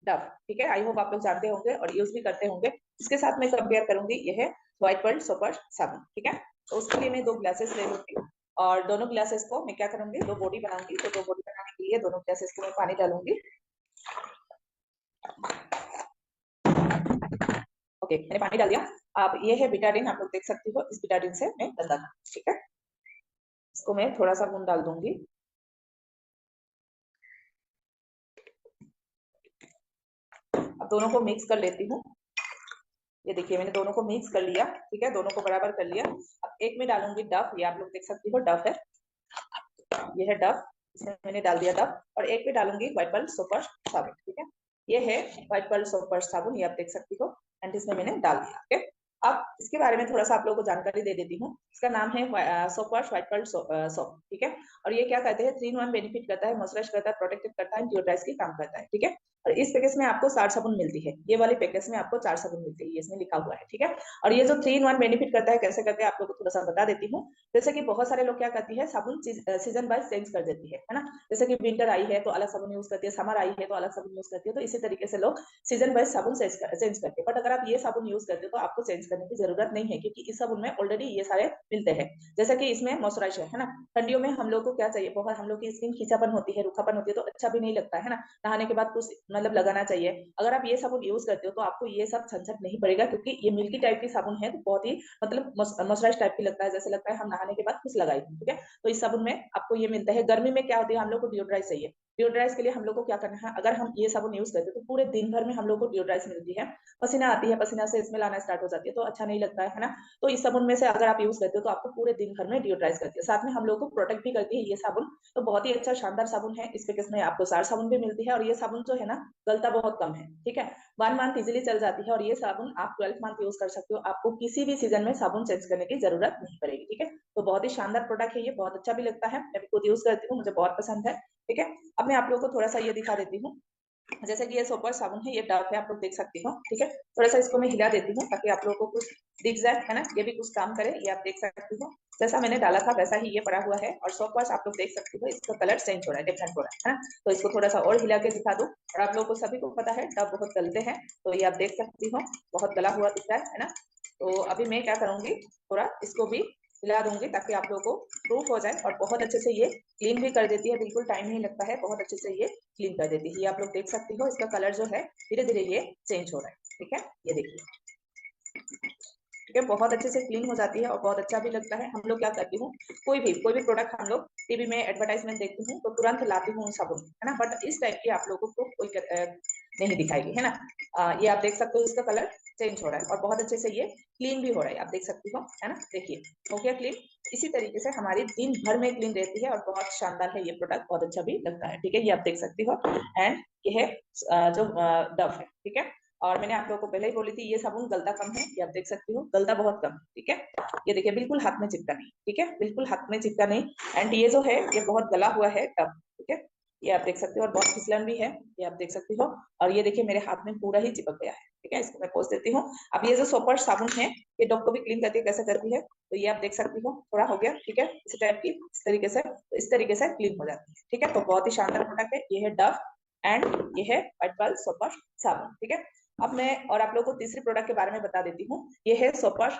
डव। ठीक है, आई होप आप लोग जानते होंगे और यूज भी करते होंगे। इसके साथ मैं कंपेयर करूंगी, ये है व्हाइट पर्ल सोपर साबुन। ठीक है, तो उसके लिए मैं 2 ग्लासेस ले लूंगी, और दोनों ग्लासेस को मैं क्या करूंगी, 2 बॉडी बनाऊंगी। तो 2 बॉडी बनाने के लिए दोनों ग्लासेस को मैं पानी डालूंगी। ओके, मैंने पानी डाल दिया। अब ये है बिटाडिन, आप लोग देख सकते हो, इस बिटाडिन से मैं गंदा करूँ। ठीक है, इसको मैं थोड़ा सा बूंद डाल दूंगी। अब दोनों को मिक्स कर लेती हूँ। ये देखिए मैंने दोनों को मिक्स कर लिया। ठीक है, दोनों को बराबर कर लिया। अब एक में डालूंगी डव, ये आप लोग देख सकते हो डव है, ये है डव, इसमें मैंने डाल दिया डव। और एक में डालूंगी व्हाइट पर्ल सोपर साबुन। ठीक है, ये है व्हाइट पर्ल सोपर साबुन, ये आप देख सकती हो, एंड इसमें मैंने डाल दिया। ओके, अब इसके बारे में थोड़ा सा आप लोगों को जानकारी दे देती हूँ। इसका नाम है सोपर व्हाइट पर्ल सोप। ठीक है, और ये क्या कहते हैं, 3-in-1 बेनिफिट करता है, मॉइस्चराइज करता है, प्रोटेक्टिव करता है, डिओड्राइज की काम करता है। ठीक है, और इस पैकेज में आपको 4 साबुन मिलती है, ये वाले पैकेज में आपको 4 साबुन मिलती है, ये इसमें लिखा हुआ है। ठीक है, और ये जो 3-in-1 बेनिफिट करता है, कैसे करते हैं आप लोगों को थोड़ा सा बता देती हूँ। जैसे कि बहुत सारे लोग क्या करती है, साबुन सीजन वाइज चेंज कर देती है ना। जैसे कि विंटर आई है तो अलग साबुन यूज करती है, समर आई है तो अलग साबुन यूज करती है, तो इसी तरीके से लोग सीजन वाइज साबुन चेंज करते हैं। बट अगर आप ये साबुन यूज करते हो तो आपको चेंज करने की जरूरत नहीं है, क्योंकि इस साबुन में ऑलरेडी ये सारे मिलते हैं। जैसे कि इसमें मॉइस्चराइजर है ना, ठंडियों में हम लोग को क्या चाहिए, बहुत हम लोग की स्किन खींचापन होती है, रूखापन होती है, तो अच्छा भी नहीं लगता है ना, नहाने के बाद कुछ मतलब लगाना चाहिए। अगर आप ये साबुन यूज करते हो तो आपको ये सब झंझट नहीं पड़ेगा, क्योंकि ये मिल्की टाइप की साबुन है, तो बहुत ही मतलब मॉइस्चराइज टाइप की लगता है, जैसे लगता है हम नहाने के बाद कुछ लगाई। ठीक है, तो इस साबुन में आपको ये मिलता है। गर्मी में क्या होती है, हम लोग को डिओड्राइज चाहिए, डिओड्राइज के लिए हम लोग को क्या करना है, अगर हम ये साबुन यूज करते हैं तो पूरे दिन भर में हम लोग को डिओड्राइज मिलती है, पसीना आती है, पसीना से स्मेल आना स्टार्ट हो जाती है, तो अच्छा नहीं लगता है ना। तो इस साबुन में से अगर आप यूज करते हो तो आपको पूरे दिन भर में डिओड्राइज करती है, साथ में हम लोग को प्रोटेक्ट भी करती है ये साबुन। तो बहुत ही अच्छा शानदार साबुन है। इस पैकेज में आपको 4 साबुन भी मिलती है, और ये साबुन जो है ना गलता बहुत कम है। ठीक है, 1 मंथ इजिली चल जाती है, और ये साबुन आप 12 मंथ यूज कर सकते हो, आपको किसी भी सीजन में साबुन चेंज करने की जरूरत नहीं पड़ेगी। ठीक है, तो बहुत ही शानदार प्रोडक्ट है ये, बहुत अच्छा भी लगता है, मैं भी खुद यूज करती हूँ, मुझे बहुत पसंद है। ठीक है, अब मैं आप लोगों को थोड़ा सा ये दिखा देती हूँ। जैसे कि ये सोपर साबुन है, ये डव है, आप लोग देख सकते हो। ठीक है, थोड़ा सा इसको मैं हिला देती हूँ ताकि आप लोगों को कुछ दिख जाए, है ना, ये भी कुछ काम करे, ये आप देख सकते हो। जैसा मैंने डाला था वैसा ही ये पड़ा हुआ है और सॉफ्ट वॉश आप लोग देख सकते हो इसका कलर चेंज हो रहा है, डिफरेंट हो रहा है ना। तो इसको थोड़ा सा और हिला के दिखा दूं। और आप लोगों को सभी को पता है डब बहुत गलते हैं, तो ये आप देख सकती हो बहुत गला हुआ दिख रहा है ना। तो अभी मैं क्या करूंगी, थोड़ा इसको भी हिला दूंगी ताकि आप लोगों को प्रूफ हो जाए। और बहुत अच्छे से ये क्लीन भी कर देती है, बिल्कुल टाइम नहीं लगता है, बहुत अच्छे से ये क्लीन कर देती है। ये आप लोग देख सकते हो इसका कलर जो है धीरे धीरे ये चेंज हो रहा है, ठीक है, ये देखिए, ठीक है, बहुत अच्छे से क्लीन हो जाती है और बहुत अच्छा भी लगता है। हम लोग क्या करती हूँ, कोई भी प्रोडक्ट हम लोग टीवी में एडवर्टाइजमेंट देखती हूँ तो तुरंत लाती हूँ साबुन, है ना, बट इस टाइप की आप लोगों को कोई नहीं दिखाएगी, है ना। ये आप देख सकते हो इसका कलर चेंज हो रहा है और बहुत अच्छे से ये क्लीन भी हो रहा है, आप देख सकती हो, है ना, देखिए हो गया क्लीन। इसी तरीके से हमारी दिन भर में क्लीन रहती है और बहुत शानदार है ये प्रोडक्ट, बहुत अच्छा भी लगता है, ठीक है, ये आप देख सकती हो। एंड ये है जो डव है, ठीक है। और मैंने आप लोगों को पहले ही बोली थी ये साबुन गलता कम है, ये आप देख सकती हो, गलता बहुत कम, ठीक है। ये देखिए बिल्कुल हाथ में चिपका नहीं, ठीक है, बिल्कुल हाथ में चिपका नहीं। एंड ये जो है ये बहुत गला हुआ है टब, ठीक है, ये आप देख सकते हो और बहुत फिसलन भी है, ये आप देख सकती हो। और ये देखिए मेरे हाथ में पूरा ही चिपक गया है, ठीक है, इसको मैं पोंछ देती हूँ। अब ये जो सोपर साबुन है ये डब को भी क्लीन करती है, कैसे करती है, तो ये आप देख सकती हो, थोड़ा हो गया, ठीक है, इस टाइप की, इस तरीके से क्लीन हो जाती है, ठीक है। तो बहुत ही शानदार प्रोडक्ट है, ये है डव एंड ये है व्हाइट सोपर साबुन, ठीक है। अब मैं और आप लोगों को तीसरी प्रोडक्ट के बारे में बता देती हूँ। ये है सोपर,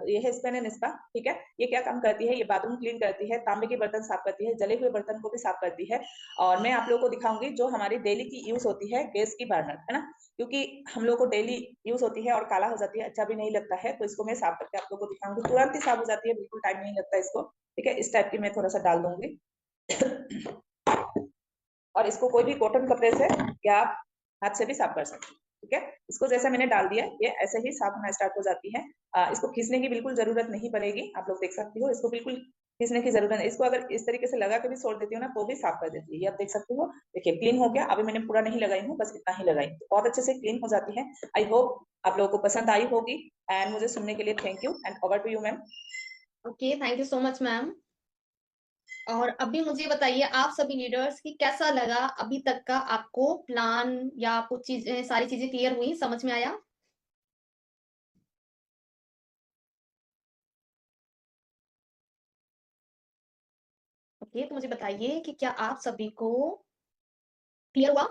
ये है स्पेन एंड स्पा, ठीक है। ये क्या काम करती है, ये बाथरूम क्लीन करती है, तांबे के बर्तन साफ करती है, जले हुए बर्तन को भी साफ करती है। और मैं आप लोगों को दिखाऊंगी जो हमारी डेली की यूज होती है गैस की बर्नर, है ना, क्योंकि हम लोग को डेली यूज होती है और काला हो जाती है, अच्छा भी नहीं लगता है, तो इसको मैं साफ करके आप लोगों को दिखाऊंगी, तुरंत ही साफ हो जाती है, बिल्कुल टाइम नहीं लगता इसको, ठीक है। इस टाइप की मैं थोड़ा सा डाल दूंगी और इसको कोई भी कॉटन कपड़े से या आप हाथ से भी साफ कर सकते हैं, ठीक है। इसको जैसे मैंने डाल दिया ये ऐसे ही साफ होना स्टार्ट हो जाती है। इसको खींचने की बिल्कुल जरूरत नहीं पड़ेगी, आप लोग देख सकते हो, इसको बिल्कुल खींचने की जरूरत नहीं। इसको अगर इस तरीके से लगा के भी छोड़ देती हो ना तो भी साफ कर देती है, ये आप देख सकते हो। देखिए क्लीन हो गया, अभी मैंने पूरा नहीं लगाई हूँ, बस इतना ही लगाई, तो बहुत अच्छे से क्लीन हो जाती है। आई होप आप लोगों को पसंद आई होगी एंड मुझे सुनने के लिए thank you and over to you ma'am. Okay, thank you so much ma'am. और अभी मुझे बताइए आप सभी लीडर्स की कैसा लगा अभी तक का आपको प्लान, या कुछ चीजें, सारी चीजें क्लियर हुई, समझ में आया? ओके, तो मुझे बताइए कि क्या आप सभी को क्लियर हुआ?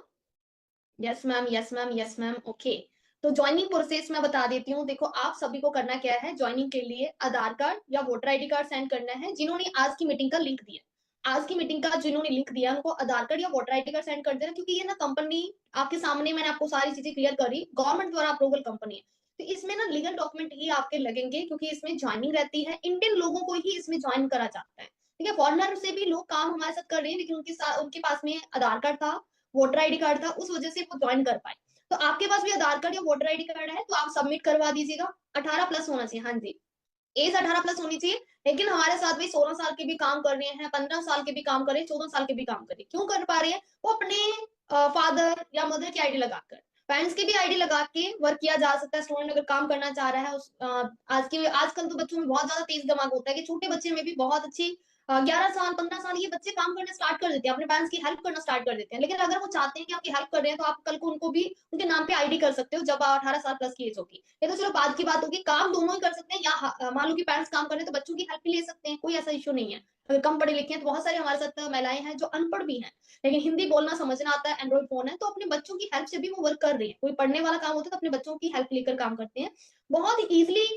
Yes ma'am, yes ma'am, yes ma'am. Okay, तो ज्वाइनिंग प्रोसेस मैं बता देती हूँ। देखो आप सभी को करना क्या है, ज्वाइनिंग के लिए आधार कार्ड या वोटर आईडी कार्ड सेंड करना है। जिन्होंने आज की मीटिंग का लिंक दिया, आज की मीटिंग का जिन्होंने लिंक दिया उनको आधार कार्ड या वोटर आईडी कार्ड सेंड कर देना, क्योंकि ये ना कंपनी आपके सामने, मैंने आपको सारी चीजें क्लियर करी, गवर्नमेंट द्वारा अप्रूवल कंपनी है, तो इसमें ना लीगल डॉक्यूमेंट ही आपके लगेंगे, क्योंकि इसमें ज्वाइनिंग रहती है, इंडियन लोगों को ही इसमें ज्वाइन करा जाता है, ठीक है। फॉरनर से भी लोग काम हमारे साथ कर रहे हैं, लेकिन उनके पास में आधार कार्ड था, वोटर आईडी कार्ड था, उस वजह से वो ज्वाइन कर पाए। तो आपके पास भी आधार कार्ड या वोटर आईडी कार्ड है तो आप सबमिट करवा दीजिएगा। 18 प्लस होना चाहिए, हाँ जी, एज 18 प्लस होनी चाहिए। लेकिन हमारे साथ भी 16 साल के भी काम कर रहे हैं, 15 साल के भी काम कर रहे हैं, 14 साल के भी काम कर रहे हैं। क्यों कर पा रहे हैं? वो अपने फादर या मदर की आईडी लगाकर, पेरेंट्स की भी आईडी लगा के वर्क किया जा सकता है। स्टूडेंट अगर काम करना चाह रहा है आजकल तो बच्चों में बहुत ज्यादा तेज दिमाग होता है, कि छोटे बच्चे में भी बहुत अच्छी 11 साल 15 साल ये बच्चे काम करना स्टार्ट कर देते हैं, अपने पेरेंट्स की हेल्प करना स्टार्ट कर देते हैं। लेकिन अगर वो चाहते हैं कि आपकी हेल्प कर रहे हैं तो आप कल को उनको भी उनके नाम पे आईडी कर सकते हो जब 18 साल प्लस की एज होगी। ये तो चलो बाद की बात होगी, काम दोनों ही कर सकते हैं, या मान लो कि पेरेंट्स काम कर रहे हैं तो बच्चों की हेल्प भी ले सकते हैं, कोई ऐसा इश्यू नहीं है। अगर कम पढ़े लिखे हैं तो बहुत सारे हमारे साथ महिलाएं हैं जो अनपढ़ भी हैं, लेकिन हिंदी बोलना समझना आता है, एंड्रॉइड फोन है, तो अपने बच्चों की हेल्प से भी वो वर्क कर रही है। कोई पढ़ने वाला काम होता है तो अपने बच्चों की हेल्प लेकर काम करते हैं, बहुत ही ईजिली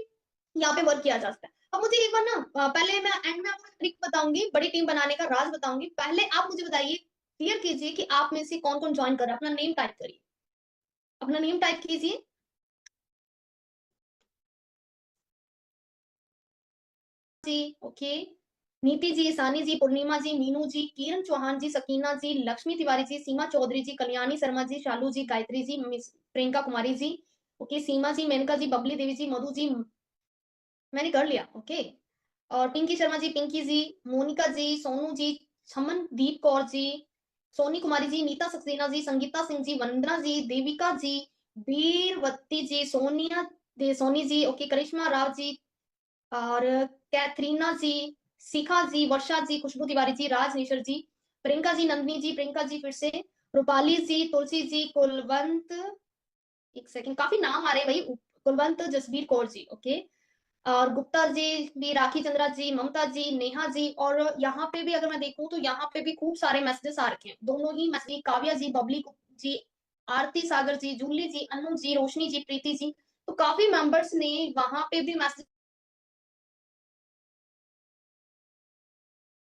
यहाँ पे वर्क किया जा सकता है। अब मुझे एक बार ना पहले मैं एंड में आपको ट्रिक बताऊंगी, बड़ी टीम बनाने का राज बताऊंगी। पहले आप मुझे बताइए, क्लियर कीजिए कि आप में से कौन कौन ज्वाइन कर रहा है। अपना नेम टाइप करिए, अपना नेम टाइप कीजिए। जी, ओके। नीति जी, सानी जी, पूर्णिमा जी, मीनू जी, किरण चौहान जी, सकीना जी, लक्ष्मी तिवारी जी, सीमा चौधरी जी, कल्याणी शर्मा जी, शालू जी, गायत्री जी, मिस प्रियंका कुमारी जी, ओके, सीमा जी, मेनका जी, बबली देवी जी, मधु जी, मैंने कर लिया, ओके। और पिंकी शर्मा जी, पिंकी जी, मोनिका जी, सोनू जी, छमनदीप कौर जी, सोनी कुमारी जी, नीता सक्सेना जी, संगीता सिंह जी, वंदना जी, देविका जी, बीरवती जी, सोनी जी, ओके, करिश्मा राव जी, और कैथरीना जी, शिखा जी, वर्षा जी, खुशबू तिवारी जी, राज निशर जी, प्रियंका जी, नंदनी जी, प्रियंका जी फिर से, रूपाली जी, तुलसी जी, कुलवंत, एक सेकंड, काफी नाम आ रहे हैं भाई, कुलवंत जसबीर कौर जी, ओके, और गुप्ता जी भी, राखी चंद्रा जी, ममता जी, नेहा जी, और यहाँ पे भी अगर मैं देखूं तो यहाँ पे भी खूब सारे मैसेजेस आ रखे हैं। दोनों ही मैसेज, काव्या जी, बबली जी, आरती सागर जी, जूली जी, अनु जी, रोशनी जी, प्रीति जी, तो काफी मेंबर्स ने वहां पे भी मैसेज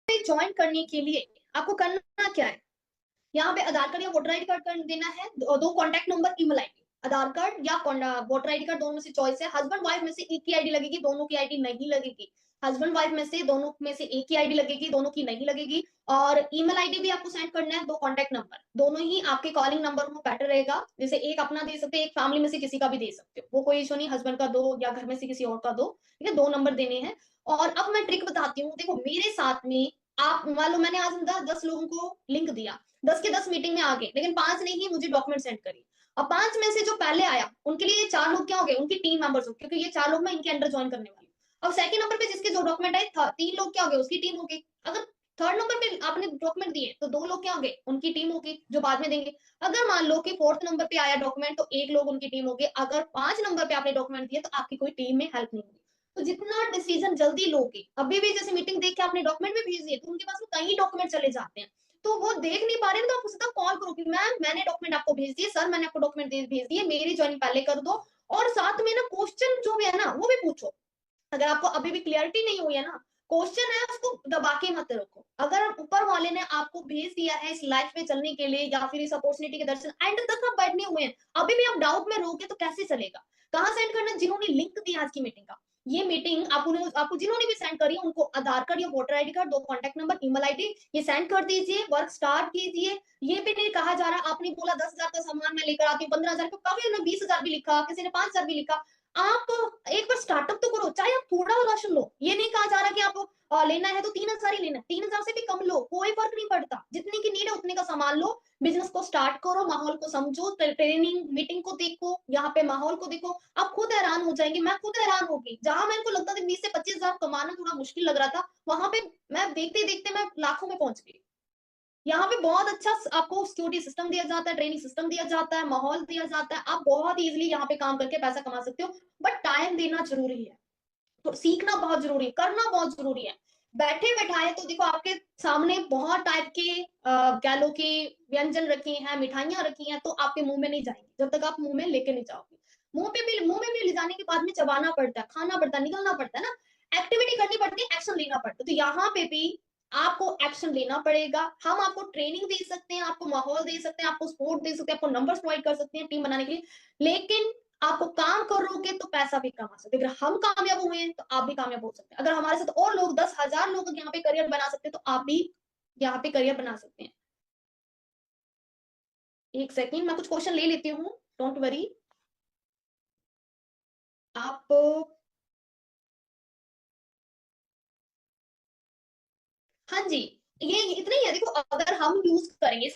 ज्वाइन करने के लिए आपको करना क्या है, यहाँ पे आधार कार्ड या वोटर आईडी कार्ड कर देना है, दो कॉन्टैक्ट नंबर, ईमेल आईडी, आधार कार्ड या वोटर आईडी कार्ड, दोनों में से चॉइस है। हस्बैंड वाइफ में से एक ही आईडी लगेगी, दोनों की आईडी नहीं लगेगी। हस्बैंड वाइफ में से दोनों में से एक ही आईडी लगेगी, दोनों की नहीं लगेगी। और ईमेल आईडी भी आपको सेंड करना है, दो कॉन्टैक्ट नंबर, दोनों ही आपके कॉलिंग नंबर हो, बेटर रहेगा। जैसे एक अपना दे सकते हो, एक फैमिली में से किसी का भी दे सकते हो, वो कोई इशू नहीं, हस्बैंड का दो या घर में से किसी और का दो, ठीक है, दो नंबर देने हैं। और अब मैं ट्रिक बताती हूँ, देखो मेरे साथ में, आप मान लो मैंने आज 10 लोगों को लिंक दिया, 10 के 10 मीटिंग में आ गए, लेकिन 5 ने ही मुझे डॉक्यूमेंट सेंड करी। अब 5 में से जो पहले आया, उनके लिए 4 लोग क्या हो गए, उनकी टीम मेंबर्स हो, क्योंकि ये 4 लोग मैं इनके अंडर ज्वाइन करने वाली हूँ। अब सेकंड नंबर पे जिसके जो डॉक्यूमेंट आए, 3 लोग क्या हो गए, उसकी टीम हो गई। अगर थर्ड नंबर पे आपने डॉक्यूमेंट दिए तो 2 लोग क्या हो गए, उनकी टीम होगी, जो बाद में देंगे। अगर मान लो कि फोर्थ नंबर पे आया डॉक्यूमेंट, तो 1 लोग उनकी टीम हो गए। अगर 5 नंबर पे आपने डॉक्यूमेंट दिए, तो आपकी कोई टीम में हेल्प नहीं होगी। तो जितना डिसीजन जल्दी लोगे, अभी भी जैसे मीटिंग देख के आपने डॉक्यूमेंट भी भेज दिए, तो उनके पास में कई डॉक्यूमेंट चले जाते हैं, तो वो देख नहीं पा रहे हैं, तो आप उसका कॉल करो कि मैम मैंने डॉक्यूमेंट आपको भेज दिए, सर मैंने आपको डॉक्यूमेंट भेज दिए, मेरी ज्वाइनिंग पहले कर दो। और साथ में ना क्वेश्चन जो भी है ना, वो भी पूछो। अगर आपको अभी भी क्लियरिटी नहीं हुई है ना, क्वेश्चन है उसको दबा के मत रखो। अगर ऊपर वाले ने आपको भेज दिया है इस लाइफ में चलने के लिए, या फिर इस अपॉर्चुनिटी के दर्शन, एंड तक आप बैठने हुए हैं, अभी भी आप डाउट में रहोगे तो कैसे चलेगा। कहाँ सेंड करना, जिन्होंने लिंक दिया आज की मीटिंग का, ये मीटिंग आपको जिन्होंने भी सेंड करी, उनको आधार कार्ड या वोटर आईडी कार्ड, दो कॉन्टैक्ट नंबर, ईमेल आईडी, ये सेंड कर दीजिए, वर्क स्टार्ट कीजिए। ये भी नहीं कहा जा रहा, आपने बोला 10,000 का सामान मैं लेकर आती हूँ, 15,000 का, काफी ने 20,000 भी लिखा, किसी ने 5,000 भी लिखा। आप एक बार स्टार्टअप तो करो, चाहे आप थोड़ा राशन लो, ये नहीं कहा जा रहा कि आप लेना है तो 3,000 ही लेना, 3,000 से भी कम लो, कोई फर्क नहीं पड़ता, जितने की नीड है उतने का सामान लो। बिजनेस को स्टार्ट करो, माहौल को समझो, ट्रेनिंग मीटिंग को देखो, यहाँ पे माहौल को देखो, आप खुद हैरान हो जाएंगे। मैं खुद हैरान होगी, जहां मेरे को लगता था 20 से 25,000 कमाना थोड़ा मुश्किल लग रहा था, वहां पे मैं देखते देखते मैं लाखों में पहुंच गई। यहाँ पे बहुत अच्छा आपको सिक्योरिटी सिस्टम दिया जाता है, ट्रेनिंग सिस्टम दिया जाता है, माहौल दिया जाता है, आप बहुत इजीली यहाँ पे काम करके पैसा कमा सकते हो। बट टाइम देना जरूरी है, तो सीखना बहुत जरूरी है, करना बहुत जरूरी है। बैठे बैठाए तो देखो आपके सामने बहुत टाइप के कह लो कि व्यंजन रखे हैं, मिठाइयां रखी हैं, तो आपके मुंह में नहीं जाएंगी जब तक आप मुंह में लेके नहीं जाओगे। मुंह में भी ले जाने के बाद में चबाना पड़ता है, खाना पड़ता है, निकलना पड़ता है ना, एक्टिविटी करनी पड़ती है, एक्शन लेना पड़ता है। तो यहाँ पे भी आपको एक्शन लेना पड़ेगा। हम आपको ट्रेनिंग दे सकते हैं, आपको माहौल दे सकते हैं, आपको सपोर्ट दे सकते हैं, आपको नंबर्स प्रोवाइड कर सकते हैं टीम बनाने के लिए, लेकिन आपको काम करोगे तो पैसा भी कमा सकते हैं। अगर हम कामयाब हुए हैं तो आप भी कामयाब हो सकते हैं। अगर हमारे साथ और लोग 10,000 लोग यहाँ पे करियर बना सकते हैं, तो आप भी यहाँ पे करियर बना सकते हैं। एक सेकंड, मैं कुछ क्वेश्चन ले लेती हूँ, डोंट वरी। आप, हाँ जी, ये इतना ही है। देखो अगर हम यूज करेंगे,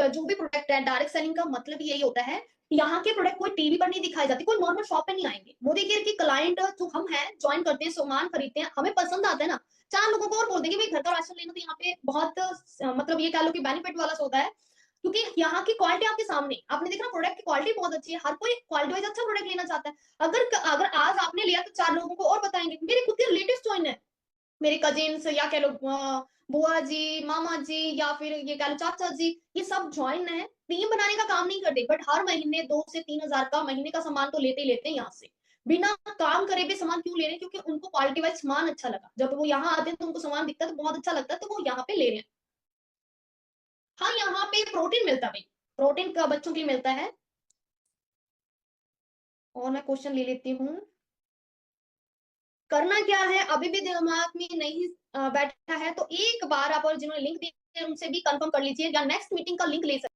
जो भी प्रोडक्ट है, डायरेक्ट सेलिंग का मतलब यही होता है, यहाँ के प्रोडक्ट कोई टीवी पर नहीं दिखाई जाती, कोई नॉर्मल शॉप पे नहीं आएंगे। मोदी केयर के क्लाइंट जो हम हैं, ज्वाइन करते हैं, सामान खरीदते हैं, हमें पसंद आता है ना, 4 लोगों को और बोल देंगे भाई घर का राशन लेना, तो यहाँ पे बहुत मतलब ये कह लो कि बेनिफिट वाला सौदा है, क्योंकि यहाँ की क्वालिटी आपके सामने, आपने देखा प्रोडक्ट की क्वालिटी बहुत अच्छी है, हर कोई क्वालिटी वाइज अच्छा प्रोडक्ट लेना चाहता है। अगर अगर आज आपने लिया तो 4 लोगों को और बताएंगे। मेरे खुद के रिलेटिव ज्वाइन है, मेरे कजिन्स, या कह लो बुआ जी, मामा जी, या फिर ये कह लो चाचा जी, ये सब ज्वाइन है। टीम बनाने का काम नहीं करते, बट हर महीने 2 से 3 हजार का महीने का सामान तो लेते ही लेते हैं यहाँ से। बिना काम करे भी सामान क्यों ले रहे हैं, क्योंकि उनको क्वालिटी वाइज सामान अच्छा लगा, जब वो यहाँ आते हैं तो उनको सामान दिखता है तो बहुत अच्छा लगता है, तो वो यहाँ पे ले रहे हैं। हाँ, यहाँ पे प्रोटीन मिलता है भाई, प्रोटीन का बच्चों के लिए मिलता है। और मैं क्वेश्चन ले लेती हूँ, करना क्या है अभी भी दिमाग में नहीं बैठा है, तो एक बार आप, और जिन्होंने लिंक दिया है उनसे भी कंफर्म कर लीजिए, या नेक्स्ट मीटिंग का लिंक ले सकते